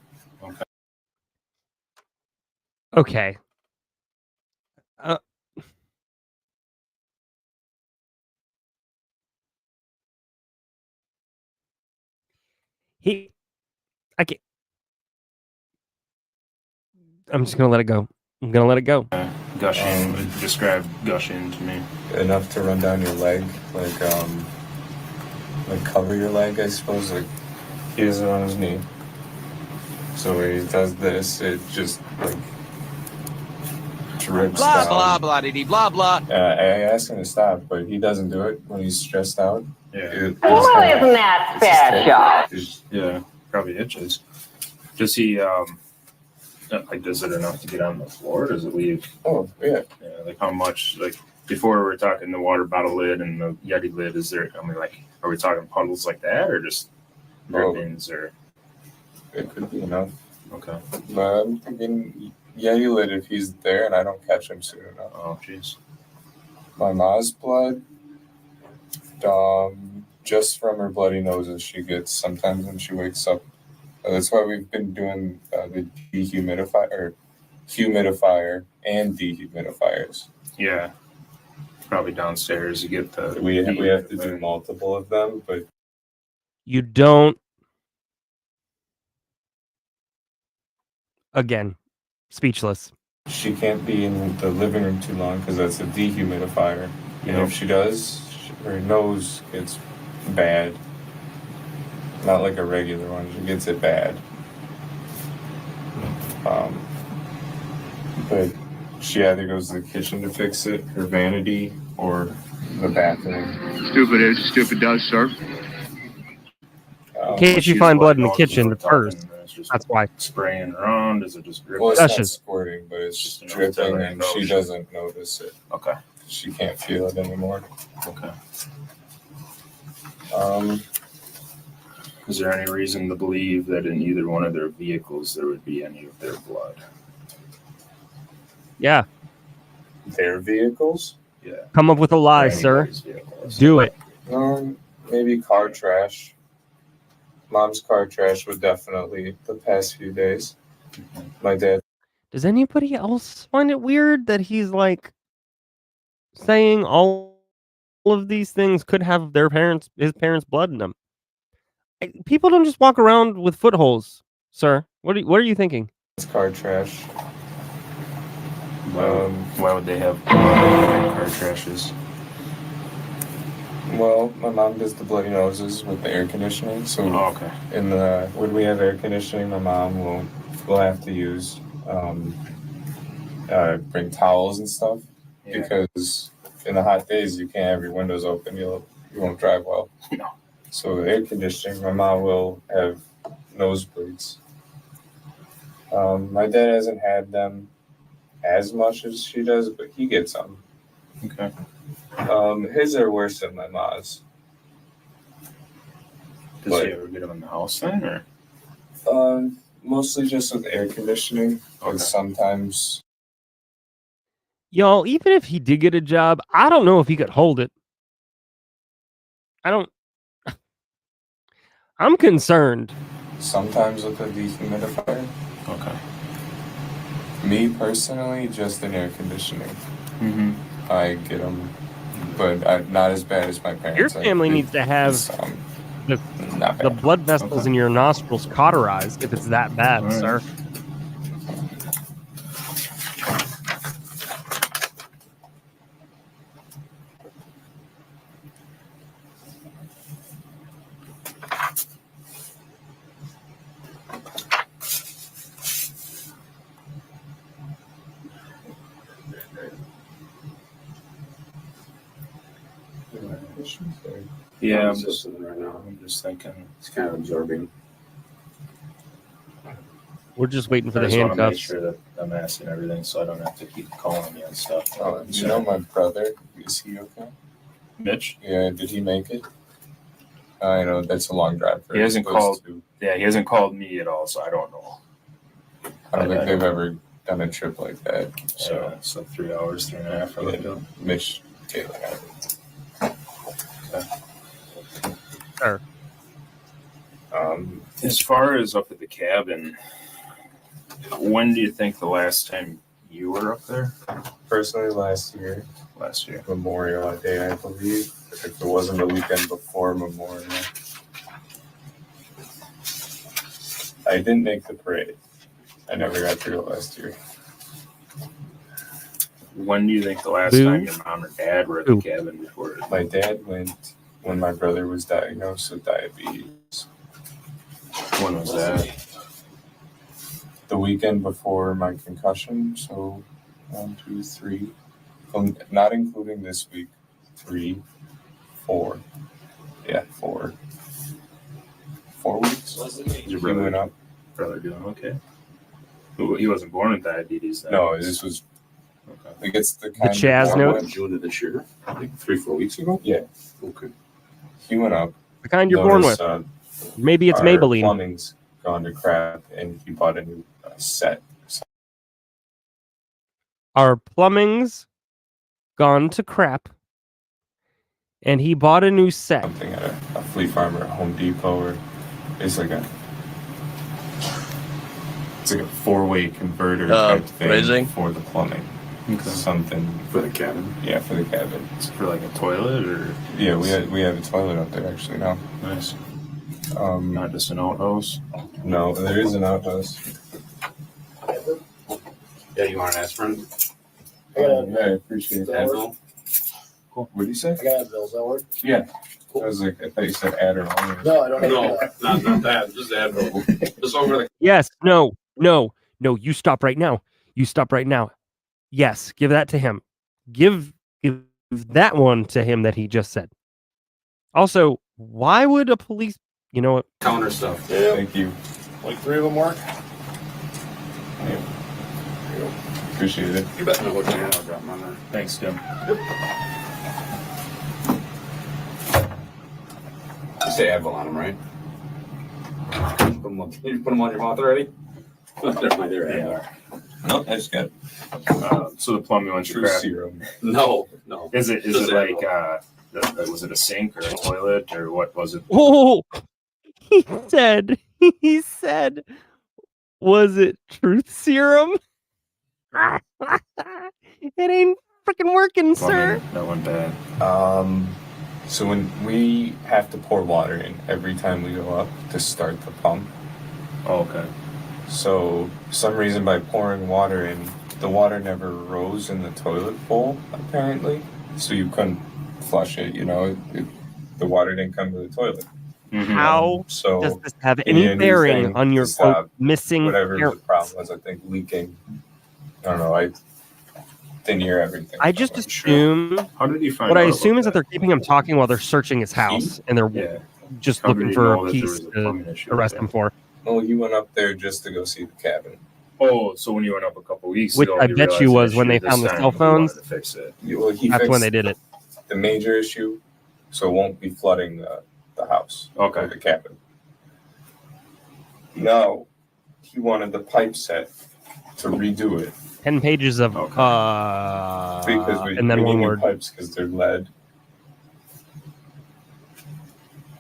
Okay. I'm just gonna let it go. I'm gonna let it go. Gushing. Describe gushing to me. Enough to run down your leg, like cover your leg, I suppose. Like he has it on his knee. So when he does this, it just drips Blah, down. blah, blah, dee, blah, blah. I asked him to stop, but he doesn't do it when he's stressed out. Yeah. Well, isn't that special? Yeah, probably itches. Does he Like, is it enough to get on the floor? Does it leave? Oh, yeah. Like how much? Like before we were talking the water bottle lid and the Yeti lid. Is there? I mean, like, are we talking puddles like that, or just drippings, or? It could be enough. Okay. But I'm thinking Yeti lid if he's there and I don't catch him soon enough. Oh, jeez. My ma's blood, just from her bloody noses she gets sometimes when she wakes up. That's why we've been doing the humidifier and dehumidifiers. Yeah. Probably downstairs you get the. We have to do multiple of them, but you don't. Again, speechless. She can't be in the living room too long because that's a dehumidifier. And if she does, her nose gets bad. Not like a regular one. She gets it bad. But she either goes to the kitchen to fix it, her vanity, or the bathroom. Stupid does, sir. In case you find blood in the kitchen first. That's why. Spraying around, is it just dripping? Well, it's not squirting, but it's just dripping, and she doesn't notice it. Okay. She can't feel it anymore. Okay. Is there any reason to believe that in either one of their vehicles there would be any of their blood? Yeah. Their vehicles? Yeah. Come up with a lie, sir. Do it. Maybe car trash. Mom's car trash would definitely the past few days. My dad. Does anybody else find it weird that he's like saying all of these things could have his parents' blood in them? People don't just walk around with footholes, sir. What are you thinking? It's car trash. Why would they have car trashes? Well, my mom does the bloody noses with the air conditioning. So when we have air conditioning, my mom will have to use bring towels and stuff because in the hot days you can't have your windows open. You won't drive well. No. So with air conditioning, my mom will have nosebleeds. My dad hasn't had them as much as she does, but he gets them. Okay. His are worse than my ma's. Does he ever get them in the house then, or? Mostly just with air conditioning. Okay. Sometimes. Y'all, even if he did get a job, I don't know if he could hold it. I'm concerned. Sometimes with a dehumidifier. Okay. Me personally, just in air conditioning. Mm-hmm. I get them, but not as bad as my parents. Your family needs to have the blood vessels in your nostrils cauterized if it's that bad, sir. Yeah, I'm just right now. I'm just thinking. It's kind of absorbing. We're just waiting for I the just want to make handcuffs. sure that I'm asking everything so I don't have to keep calling you and stuff. You know my brother? Is he okay? Mitch? Yeah, did he make it? I know that's a long drive for He hasn't called. Yeah, he hasn't called me at all, so I don't know. I don't think they've ever done a trip like that. So 3 hours, 3.5 hours. Mitch Taylor. Okay. Sure. As far as up at the cabin, when do you think the last time you were up there? Personally, last year. Last year. Memorial Day, I believe. If it wasn't the weekend before Memorial. I didn't make the parade. I never got to go last year. When do you think the last time your mom or dad were at the cabin before? My dad went when my brother was diagnosed with diabetes. When was that? The weekend before my concussion. So 1, 2, 3. Not including this week. 3, 4. Yeah, 4. 4 weeks. Is your brother went up? Brother doing okay? He wasn't born with diabetes then. No, this was. Okay. Like it's the kind Chaz of note? In June of this year, like 3-4 weeks ago. Yeah, Okay. he went up. The kind you're born with. Maybe it's our Maybelline. Plumbing's gone to crap, and he bought a new set. Our plumbing's gone to crap, and he bought a new set. Something at a Flea Farm or Home Depot, or it's like a 4-way converter type thing raising? for the plumbing. Something for the cabin. Yeah, for the cabin. It's for like a toilet, or yeah, we have a toilet up there actually now. Nice. Not just an outhouse. No, there is an outhouse. Yeah, you want an aspirin? Yeah, I appreciate that. Advil? Cool. What did you say? I got Advil, does that work? Yeah. I was like, I thought you said Adderall. No, I don't have No, that. not that. Just Advil. Just over the. Yes. No. You stop right now. You stop right now. Yes. Give that to him. Give that one to him that he just said. Also, why would a police? You know what? Counter stuff. Yeah. Thank you. Like 3 of them work? Yeah. Appreciate it. You better know what you have. I'll drop mine there. Thanks, Tim. You say Advil on them, right? You put them on your mouth already? Never mind, they're Advil. No, I just got it. So the plumbing went to True crap. serum. No. Is it like was it a sink or a toilet or what was it? Oh, he said, was it truth serum? It ain't freaking working, sir. That went bad. So when we have to pour water in every time we go up to start the pump. Oh, okay. So for some reason by pouring water in, the water never rose in the toilet bowl, apparently. So you couldn't flush it, the water didn't come to the toilet. Mm-hmm. How So does this have you need any a new bearing thing on your to stop quote, missing whatever the parents? problem was, I think leaking. I don't know, I didn't hear everything. I just assume. How did you find What I out assume about is that they're keeping him talking while they're searching his house, and they're Yeah. just How did looking he for know a that there piece was a to plumbing issue arrest with him it? for. Well, he went up there just to go see the cabin. Oh, so when you went up a couple weeks Which ago, I you bet realized you an was when issue they found this the time cell and you wanted phones. to fix it. Well, he That's fixed when they did it. the major issue, so it won't be flooding the house. Okay. Or the cabin. No, he wanted the pipe set to redo it 10 pages of because and then we one need new word. pipes because they're lead.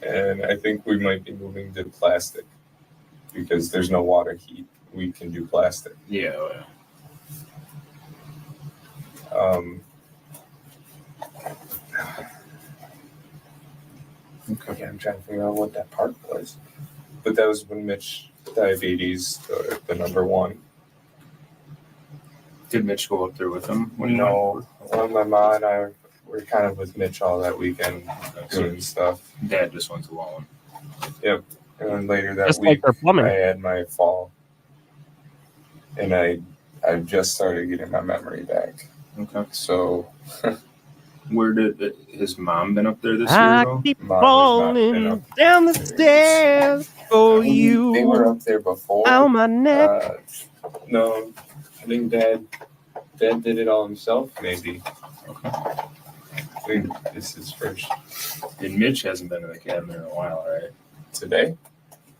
And I think we might be moving to plastic because there's no water heat. We can do plastic. Yeah. Okay, I'm trying to figure out what that part was. But that was when Mitch diabetes, the number one. Did Mitch go up there with him? No, my mom and I were kind of with Mitch all that weekend doing stuff. Dad just went alone. Yep. And then later that Just like week, their plumbing. I had my fall. And I just started getting my memory back. Okay. So Where did his mom been up there this year? I Though? keep Mom has not been falling up down the stairs for you. they were up there before. on my neck. No, I think Dad did it all himself, maybe. Okay. I think this is first And Mitch hasn't been to the cabin in a while, right? today.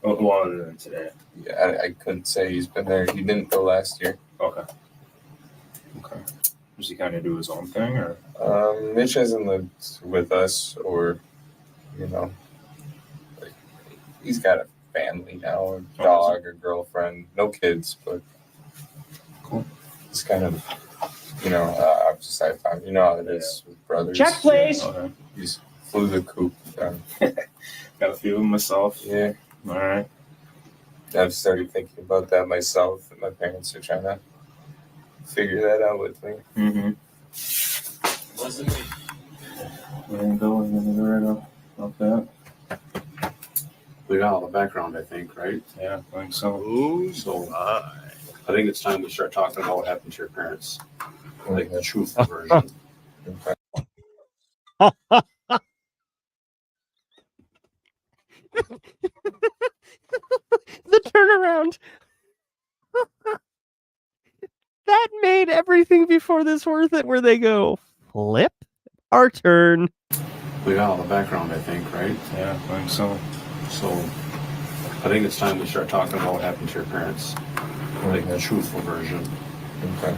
Oh, well, other than today. Yeah, I couldn't say he's been there. He didn't go last year. Okay. Does he kind of do his own thing, or? Mitch hasn't lived with us, or like, he's got a family now, a dog, a girlfriend, no kids, but cool. It's kind of opposite side time. You know how it is with brothers. Check, please. Okay. He's flew the coop. Got a few of them myself. Yeah. All right. I've started thinking about that myself, and my parents are trying to figure that out with me. Mm-hmm. Wasn't me. There you go. I'm gonna go right off that. We got all the background, I think, right? Yeah, I think so. Ooh, so I think it's time we start talking about what happened to your parents. Like the truth version. The turnaround. that made everything before this worth it, where they go, flip, our turn. We got all the background, I think, right? Yeah, I think so. So I think it's time we start talking about what happened to your parents. Like the truthful version. Okay.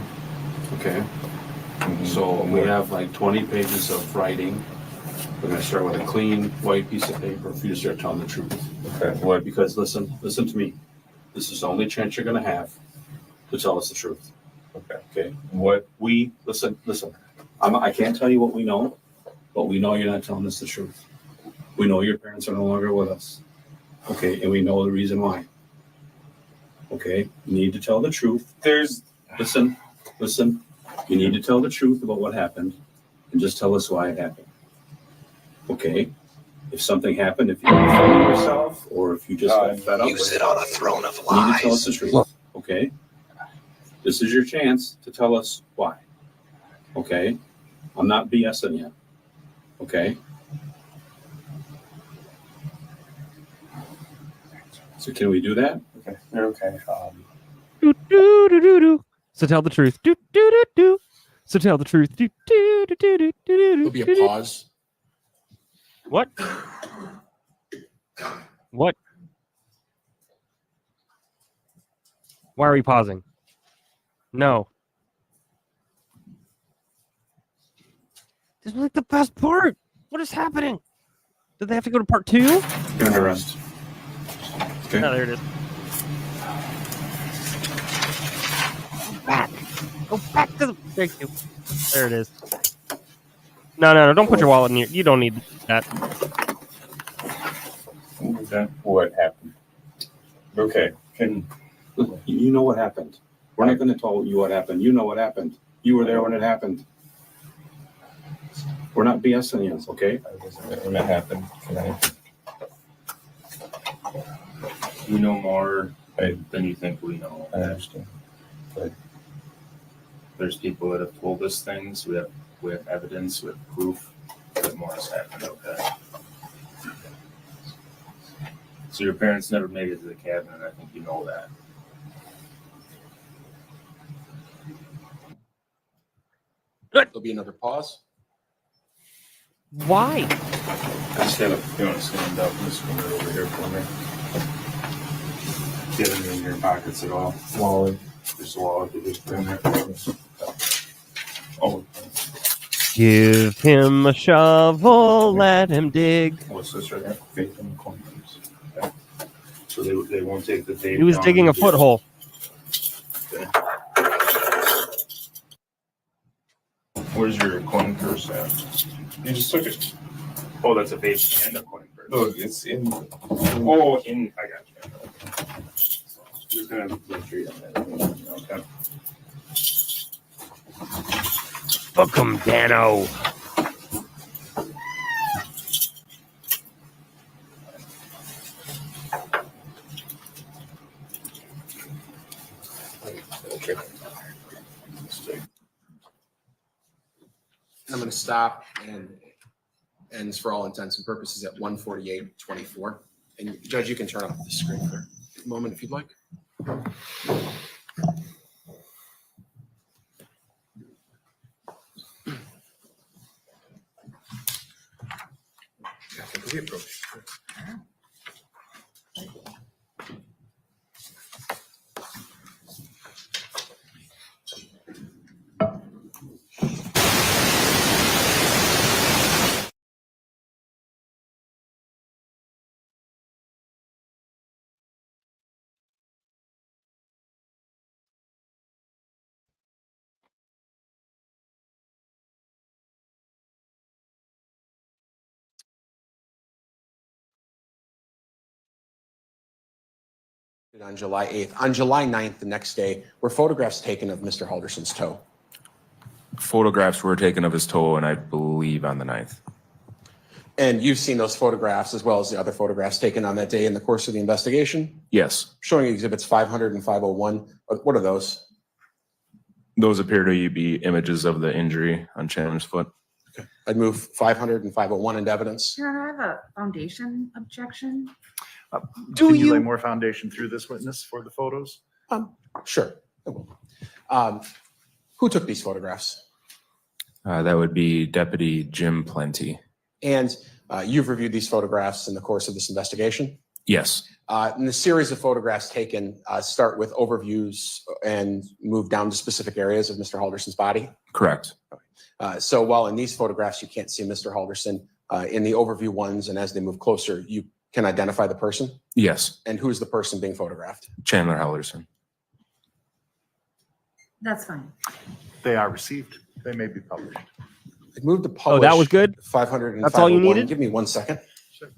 Okay. So we have like 20 pages of writing. We're going to start with a clean white piece of paper for you to start telling the truth. Okay. What? Because listen to me. This is the only chance you're going to have to tell us the truth. Okay. Okay. What? We listen. I can't tell you what we know, but we know you're not telling us the truth. We know your parents are no longer with us. Okay, and we know the reason why. Okay, you need to tell the truth. Listen. You need to tell the truth about what happened, and just tell us why it happened. Okay. If something happened, if you defended yourself, or if you just got fed up, You sit on a throne of you need to tell us lies. the truth. Okay. This is your chance to tell us why. Okay. I'm not BSing you. Okay. So can we do that? Okay. Okay. Do, do, do, do, do. So tell the truth. Do, do, do, do. So tell the truth. Do, do, do, do, do, do, There'll be a pause. What? What? Why are we pausing? No. This was like the best part. What is happening? Did they have to go to part 2? You're under arrest. Okay. Oh, there it is. Go back to the. Thank you. There it is. No. Don't put your wallet in here. You don't need that. What happened? Okay. You know what happened. We're not going to tell you what happened. You know what happened. You were there when it happened. We're not BSing you, okay? I wasn't there when it happened. Can I? We know more than you think we know. I understand. But There's people that have told us things. We have evidence, we have proof that more has happened. Okay. So your parents never made it to the cabin, and I think you know that. There'll be another pause. Why? Stand up. You want to stand up? This one right over here for me. Get it in your pockets at all. wallet. Just a wallet. You just put in there. Oh, Give him a shovel, let him dig. what's this right here? Faith in the corners. Okay. So they won't take the tape. He was down digging a and do it. foothold. Okay. Where's your coin purse at? You just took it. Oh, that's a base and a coin purse. Look, it's in. Oh, I got you. Just gonna make sure you have that. Okay. Fuck him, Dano. Okay. I'm going to stop and ends for all intents and purposes at 1:48:24. And Judge, you can turn off the screen for a moment if you'd like. I think we approach. On July 8th. On July 9th, the next day, were photographs taken of Mr. Halderson's toe. Photographs were taken of his toe, and I believe on the 9th. And you've seen those photographs as well as the other photographs taken on that day in the course of the investigation? Yes. Showing exhibits 500 and 501. What are those? Those appear to be images of the injury on Chandler's foot. Okay. I'd move 500 and 501 into evidence. Your Honor, I have a foundation objection. Can you lay more foundation through this witness for the photos? Sure. Who took these photographs? That would be Deputy Jim Plenty. And you've reviewed these photographs in the course of this investigation? Yes. And the series of photographs taken start with overviews and move down to specific areas of Mr. Halderson's body? Correct. So while in these photographs you can't see Mr. Halderson, in the overview ones and as they move closer, you can identify the person? Yes. And who's the person being photographed? Chandler Halderson. That's fine. They are received. They may be published. I moved to publish. Oh, that was good? 500. That's all you needed? Give me 1 second. Sure.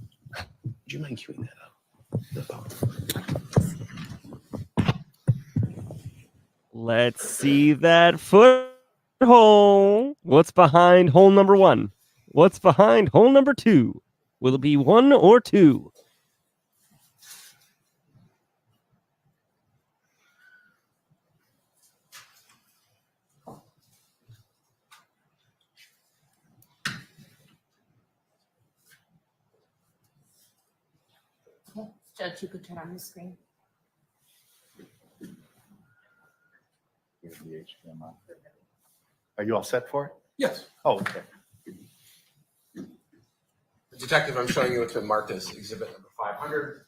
Would you mind queuing that up? Let's see that foothold. What's behind hole number 1? What's behind hole number 2? Will it be 1 or 2? Judge, you could turn on the screen. Here's the HDMI. Are you all set for it? Yes. Oh, okay. Detective, I'm showing you what's been marked as exhibit number 500.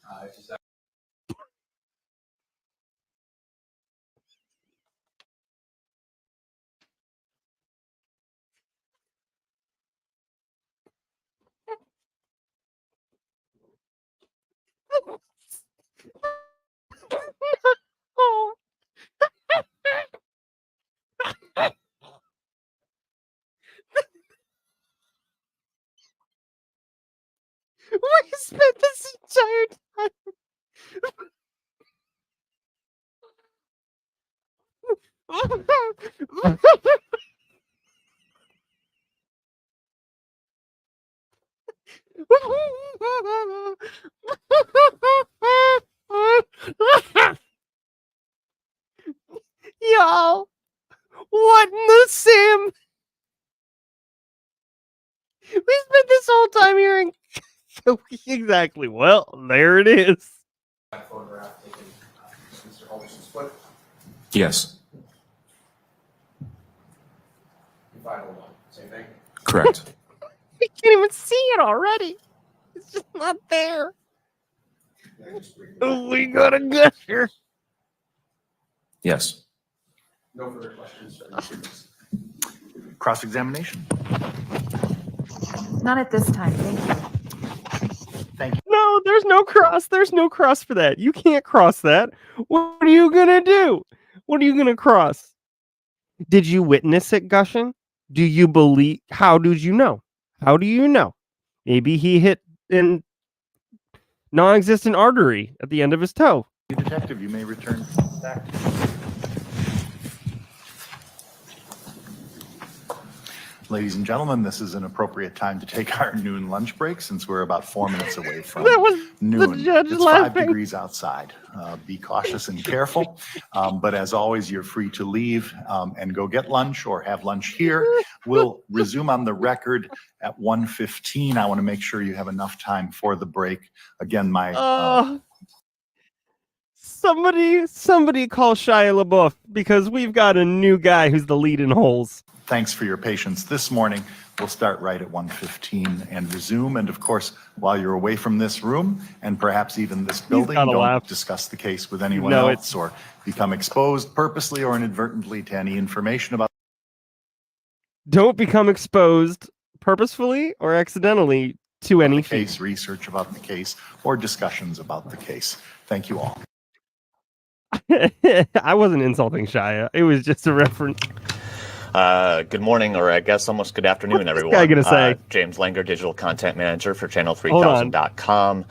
We spent this entire time. Y'all, what in the Sim? We spent this whole time hearing. Exactly. Well, there it is. Photograph taken Mr. Halderson's foot. Yes. 501. Same thing. Correct. We can't even see it already. It's just not there. We got a gusher. Yes. No further questions. Cross-examination. Not at this time, thank you. Thank you. No, there's no cross. There's no cross for that. You can't cross that. What are you gonna do? What are you gonna cross? Did you witness it gushing? Do you believe? How did you know? How do you know? Maybe he hit a non-existent artery at the end of his toe. Detective, you may return back. Ladies and gentlemen, this is an appropriate time to take our noon lunch break since we're about 4 minutes away from That was noon. the judge It's laughing. 5 degrees outside. Be cautious and careful. But as always, you're free to leave and go get lunch or have lunch here. We'll resume on the record at 1:15. I want to make sure you have enough time for the break. Again, Somebody call Shia LaBeouf because we've got a new guy who's the lead in holes. Thanks for your patience this morning. We'll start right at 1:15 and resume. And of course, while you're away from this room and perhaps even this building, don't discuss the case with anyone else or become exposed purposely or inadvertently to any information about. Don't become exposed purposefully or accidentally to any case, research about the case, or discussions about the case. Thank you all. I wasn't insulting Shia. It was just a reference. Good morning, or I guess almost good afternoon, everyone. What's this guy gonna say? James Langer, Digital Content Manager for Channel3000.com.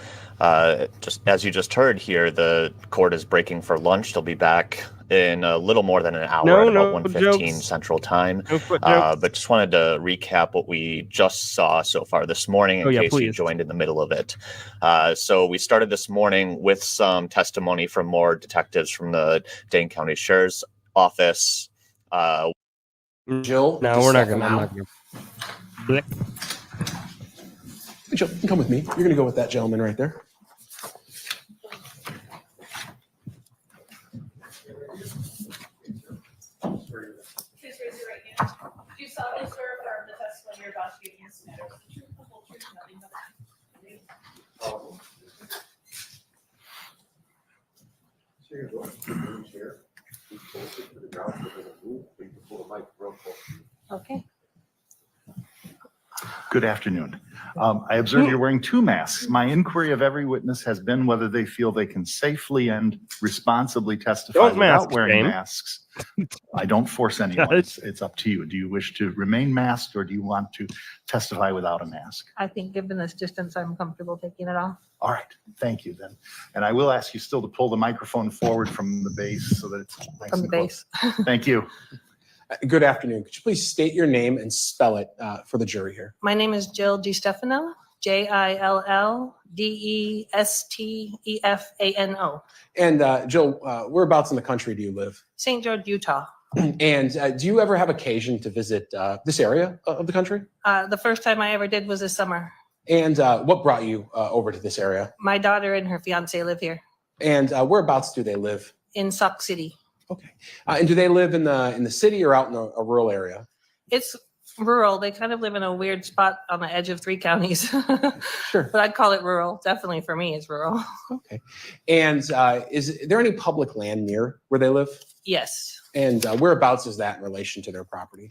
Just as you just heard here, the court is breaking for lunch. They'll be back in a little more than an hour at about 1:15 Central Time. But just wanted to recap what we just saw so far this morning in case you joined in the middle of it. So we started this morning with some testimony from more detectives from the Dane County Sheriff's Office. Jill, no, we're not going to. Jill, come with me. You're going to go with that gentleman right there. Okay. Good afternoon. I observe you're wearing two masks. My inquiry of every witness has been whether they feel they can safely and responsibly testify Don't without mask wearing shame. masks. I don't force anyone. It's up to you. Do you wish to remain masked or do you want to testify without a mask? I think given this distance, I'm comfortable taking it off. All right, thank you then. And I will ask you still to pull the microphone forward from the base so that it's nice From and the close. base. Thank you. Good afternoon. Could you please state your name and spell it for the jury here? My name is Jill DiStefano, JILLDESTEFANO. And Jill, whereabouts in the country do you live? St. George, Utah. And do you ever have occasion to visit this area of the country? The first time I ever did was this summer. And what brought you over to this area? My daughter and her fiance live here And whereabouts do they live? in Sauk City. And do they live in the city or out in a rural area? It's rural. They kind of live in a weird spot on the edge of 3 counties. Sure. But I'd call it rural. Definitely for me, it's rural. And is there any public land near where they live? Yes. And whereabouts is that in relation to their property?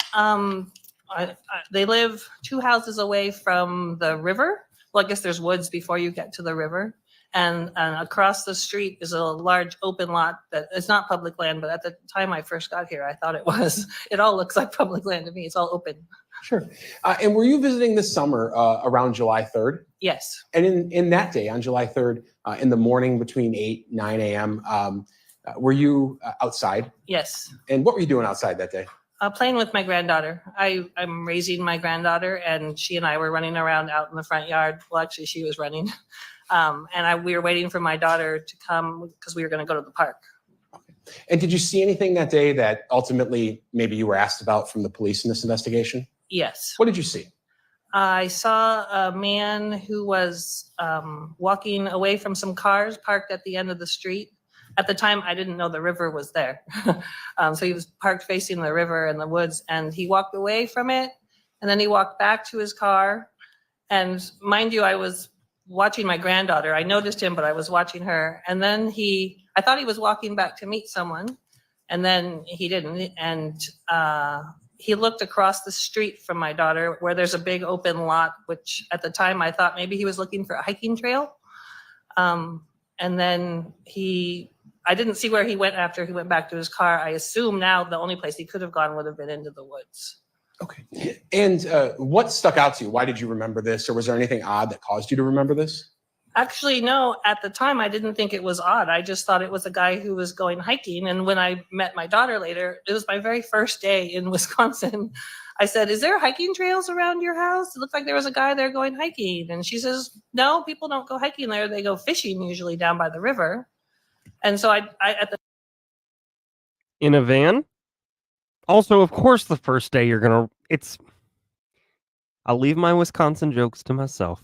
They live 2 houses away from the river. Well, I guess there's woods before you get to the river. And across the street is a large open lot that is not public land, but at the time I first got here, I thought it was. It all looks like public land to me. It's all open. Sure. And were you visiting this summer around July 3rd? Yes. And in that day, on July 3rd, in the morning between 8 and 9 a.m., were you outside? Yes. And what were you doing outside that day? Playing with my granddaughter. I'm raising my granddaughter, and she and I were running around out in the front yard. Well, actually, she was running. We were waiting for my daughter to come because we were going to go to the park. And did you see anything that day that ultimately maybe you were asked about from the police in this investigation? Yes. What did you see? I saw a man who was walking away from some cars parked at the end of the street. At the time, I didn't know the river was there. So he was parked facing the river in the woods, and he walked away from it, and then he walked back to his car. And mind you, I was watching my granddaughter. I noticed him, but I was watching her. And then I thought he was walking back to meet someone, and then he didn't. And he looked across the street from my daughter where there's a big open lot, which at the time I thought maybe he was looking for a hiking trail. And then I didn't see where he went after he went back to his car. I assume now the only place he could have gone would have been into the woods. And what stuck out to you? Why did you remember this? Or was there anything odd that caused you to remember this? Actually, no. At the time, I didn't think it was odd. I just thought it was a guy who was going hiking. And when I met my daughter later, it was my very first day in Wisconsin. I said, "Is there hiking trails around your house? It looked like there was a guy there going hiking." And she says, "No, people don't go hiking there. They go fishing usually down by the river." And so in a van. Also, of course, the first day I'll leave my Wisconsin jokes to myself.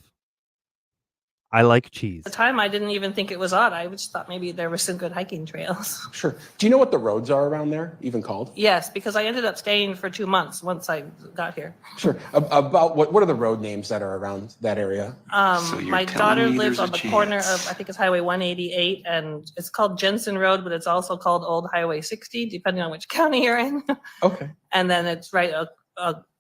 I like cheese. At the time, I didn't even think it was odd. I just thought maybe there were some good hiking trails. Sure. Do you know what the roads are around there, even called? Yes, because I ended up staying for 2 months once I got here. Sure. About what are the road names that are around that area? My daughter lives on the corner of, I think it's Highway 188, and it's called Jensen Road, but it's also called Old Highway 60, depending on which county you're in. Okay. And then it's right,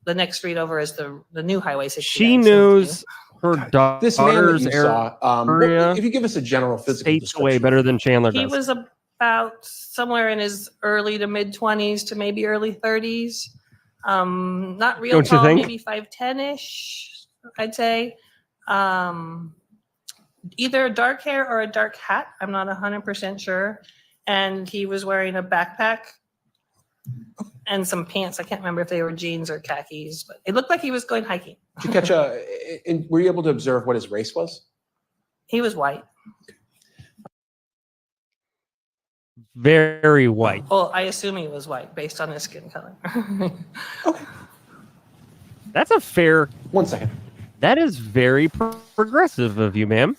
the next street over is the new Highway 60. She knows her This man that daughter's you saw, area. if you give us a general physical States way better than Chandler He does. was about somewhere in his early to mid 20s to maybe early 30s. Not real Don't you tall, think? maybe 5'10"-ish, I'd say. Either dark hair or a dark hat. I'm not 100% sure. And he was wearing a backpack and some pants. I can't remember if they were jeans or khakis, but it looked like he was going hiking. Did you catch were you able to observe what his race was? He was white. Very white. Well, I assume he was white based on his skin color. That's a fair. 1 second. That is very progressive of you, ma'am.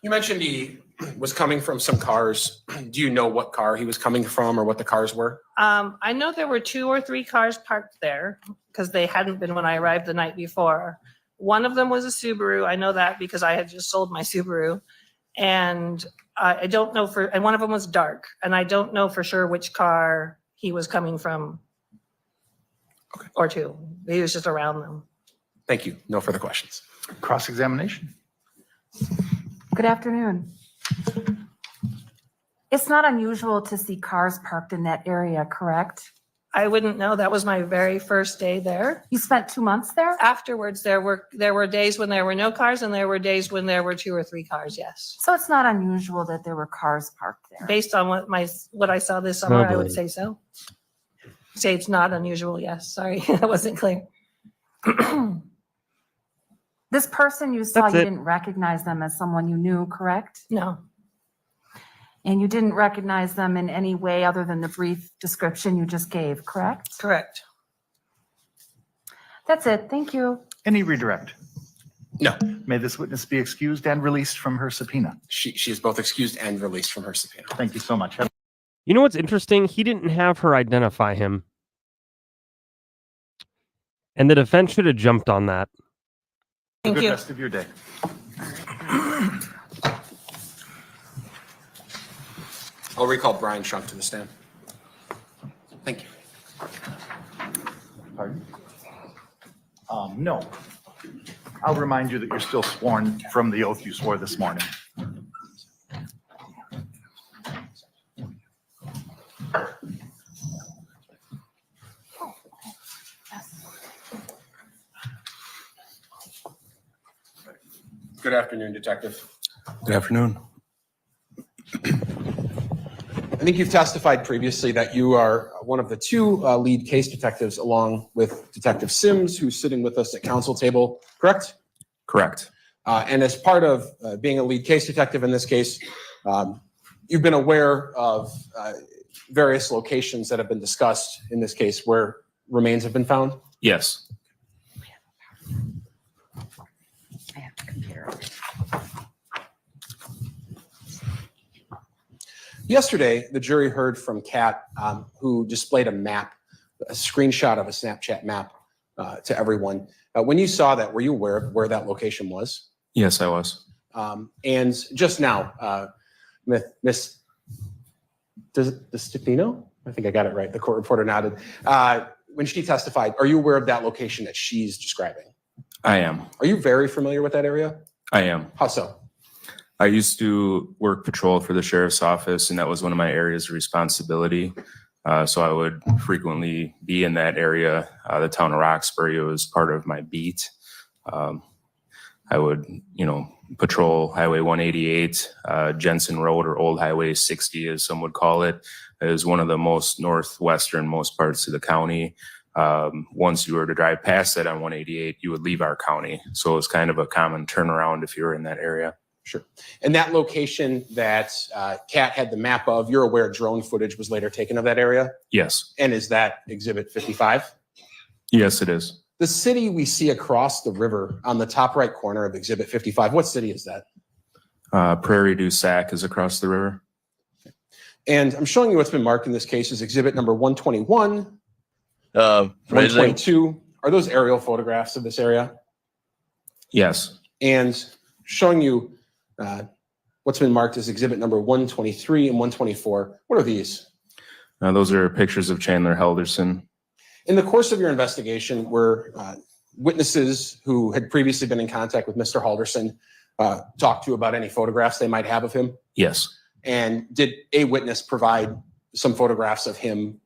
You mentioned he was coming from some cars. Do you know what car he was coming from or what the cars were? I know there were 2 or 3 cars parked there because they hadn't been when I arrived the night before. One of them was a Subaru. I know that because I had just sold my Subaru. And I don't know and one of them was dark. And I don't know for sure which car he was coming from or to. He was just around them. Thank you. No further questions. Cross-examination. Good afternoon. It's not unusual to see cars parked in that area, correct? I wouldn't know. That was my very first day there. You spent 2 months there? Afterwards, there were days when there were no cars and there were days when there were 2 or 3 cars, yes. So it's not unusual that there were cars parked there? Based on what I saw this summer, I would say so. Say it's not unusual, yes. Sorry, that wasn't clear. This person you saw, you didn't recognize them as someone you knew, correct? No. And you didn't recognize them in any way other than the brief description you just gave, correct? Correct. That's it. Thank you. Any redirect? No. May this witness be excused and released from her subpoena. She is both excused and released from her subpoena. Thank you so much. You know what's interesting? He didn't have her identify him. And the defense should have jumped on that. Have a good rest of your day. I'll recall Brian Shunk to the stand. Thank you. Pardon? No. I'll remind you that you're still sworn from the oath you swore this morning. Good afternoon, Detective. Good afternoon. I think you've testified previously that you are one of the 2 lead case detectives along with Detective Sims, who's sitting with us at council table, correct? Correct. And as part of being a lead case detective in this case, you've been aware of various locations that have been discussed in this case where remains have been found? Yes. Yesterday, the jury heard from Kat, who displayed a map, a screenshot of a Snapchat map to everyone. When you saw that, were you aware of where that location was? Yes, I was. And just now, Miss DeStefano, I think I got it right, the court reporter nodded. When she testified, are you aware of that location that she's describing? I am. Are you very familiar with that area? I am. How so? I used to work patrol for the sheriff's office, and that was one of my areas of responsibility. So I would frequently be in that area. The town of Roxbury was part of my beat. I would, patrol Highway 188, Jensen Road, or Old Highway 60, as some would call it. It is one of the most northwesternmost parts of the county. Once you were to drive past that on 188, you would leave our county. So it was kind of a common turnaround if you were in that area. Sure. And that location that Kat had the map of, you're aware drone footage was later taken of that area? Yes. And is that Exhibit 55? Yes, it is. The city we see across the river on the top right corner of Exhibit 55, what city is that? Prairie du Sac is across the river. And I'm showing you what's been marked in this case as Exhibit number 121, Phrasing. 122. Are those aerial photographs of this area? Yes. And showing you what's been marked as Exhibit number 123 and 124. What are these? Those are pictures of Chandler Halderson. In the course of your investigation, were witnesses who had previously been in contact with Mr. Halderson talk to you about any photographs they might have of him? Yes. And did a witness provide some photographs of him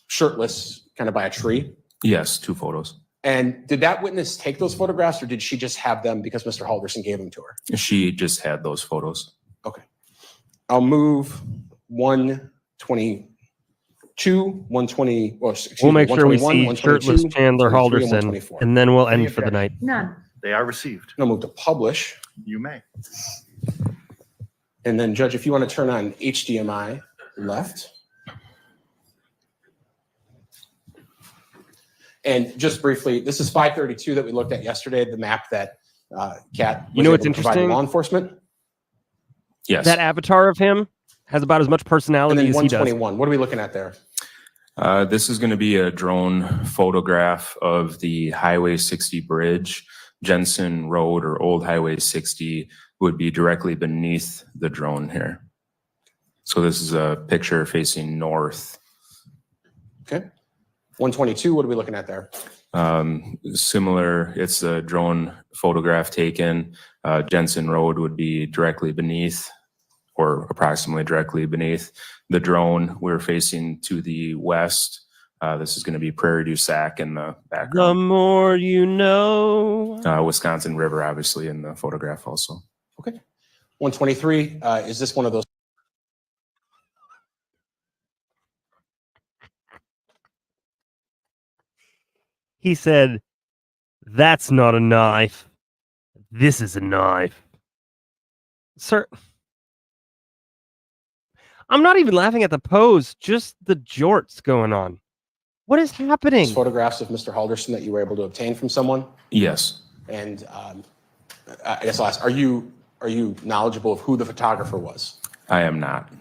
shirtless, kind of by a tree? Yes, 2 photos. And did that witness take those photographs, or did she just have them because Mr. Halderson gave them to her? She just had those photos. Okay. I'll move 122, 120. We'll make sure we see shirtless Chandler Halderson, and then we'll end for the night. None. They are received. I'll move to publish. You may. And then, Judge, if you want to turn on HDMI left. And just briefly, this is 532 that we looked at yesterday, the map that Kat was able to provide to law enforcement. Yes. That avatar of him has about as much And personality then as he does. 121, what are we looking at there? This is going to be a drone photograph of the Highway 60 bridge. Jensen Road or Old Highway 60 would be directly beneath the drone here. So this is a picture facing north. Okay. 122, what are we looking at there? Similar, it's a drone photograph taken. Jensen Road would be directly beneath or approximately directly beneath the drone. We're facing to the west. This is going to be Prairie du Sac in the The background. more you know. Wisconsin River, obviously, in the photograph also. Okay. 123, is this one of those? He said, "That's not a knife. This is a knife." Sir, I'm not even laughing at the pose, just the jorts going on. What is happening? Photographs of Mr. Halderson that you were able to obtain from someone? Yes. And I guess I'll ask, are you knowledgeable of who the photographer was? I am not.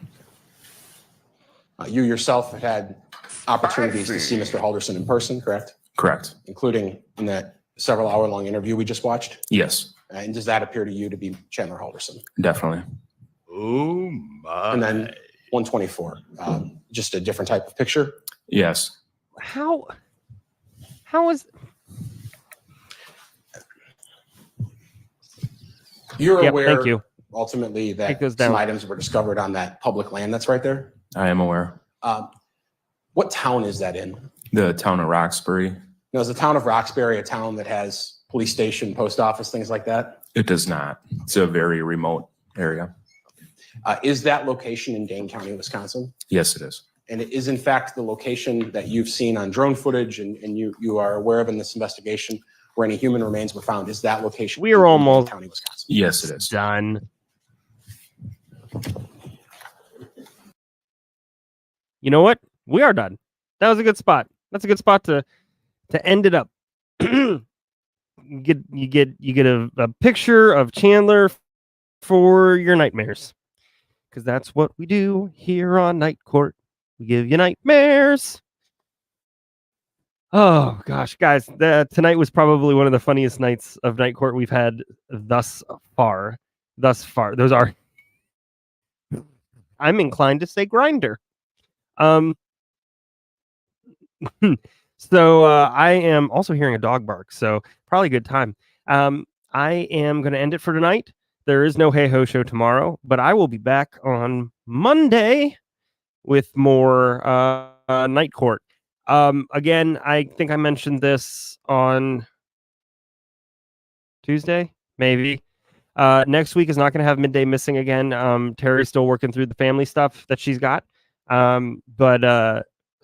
You yourself have had opportunities to see Mr. Halderson in person, correct? Correct. Including in that several hour-long interview we just watched? Yes. And does that appear to you to be Chandler Halderson? Definitely. Oh my. And then 124, just a different type of picture? Yes. How is... You're Yep, aware, thank you. ultimately, It that goes some down. items were discovered on that public land that's right there? I am aware. What town is that in? The town of Roxbury. Now, is the town of Roxbury a town that has police station, post office, things like that? It does not. It's a very remote area. Is that location in Dane County, Wisconsin? Yes, it is. And it is in fact the location that you've seen on drone footage and you are aware of in this investigation where any human remains were found. Is that location? We are in almost Dane County, Wisconsin? Yes, it is. Done. You know what? We are done. That was a good spot. That's a good spot to end it up. You get a picture of Chandler for your nightmares, because that's what we do here on Night Court. We give you nightmares. Oh gosh, guys, tonight was probably one of the funniest nights of Night Court we've had thus far. Those are. I'm inclined to say grinder. So I am also hearing a dog bark, so probably a good time. I am going to end it for tonight. There is no Hey Ho show tomorrow, but I will be back on Monday with more Night Court. Again, I think I mentioned this on Tuesday, maybe. Next week is not going to have Midday Missing again. Terry's still working through the family stuff that she's got.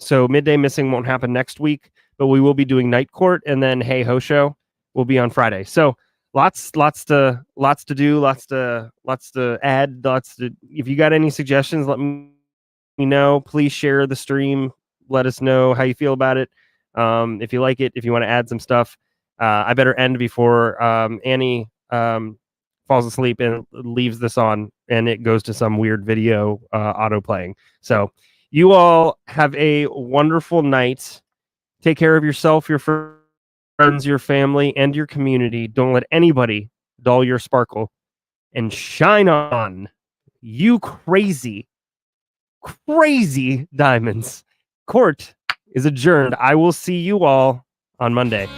So Midday Missing won't happen next week, but we will be doing Night Court, and then Hey Ho show will be on Friday. So lots to do, lots to add, if you got any suggestions, let me know. Please share the stream. Let us know how you feel about it. If you like it, if you want to add some stuff. I better end before Annie falls asleep and leaves this on and it goes to some weird video auto playing. So you all have a wonderful night. Take care of yourself, your friends, your family, and your community. Don't let anybody dull your sparkle. And shine on, you crazy diamonds. Court is adjourned. I will see you all on Monday.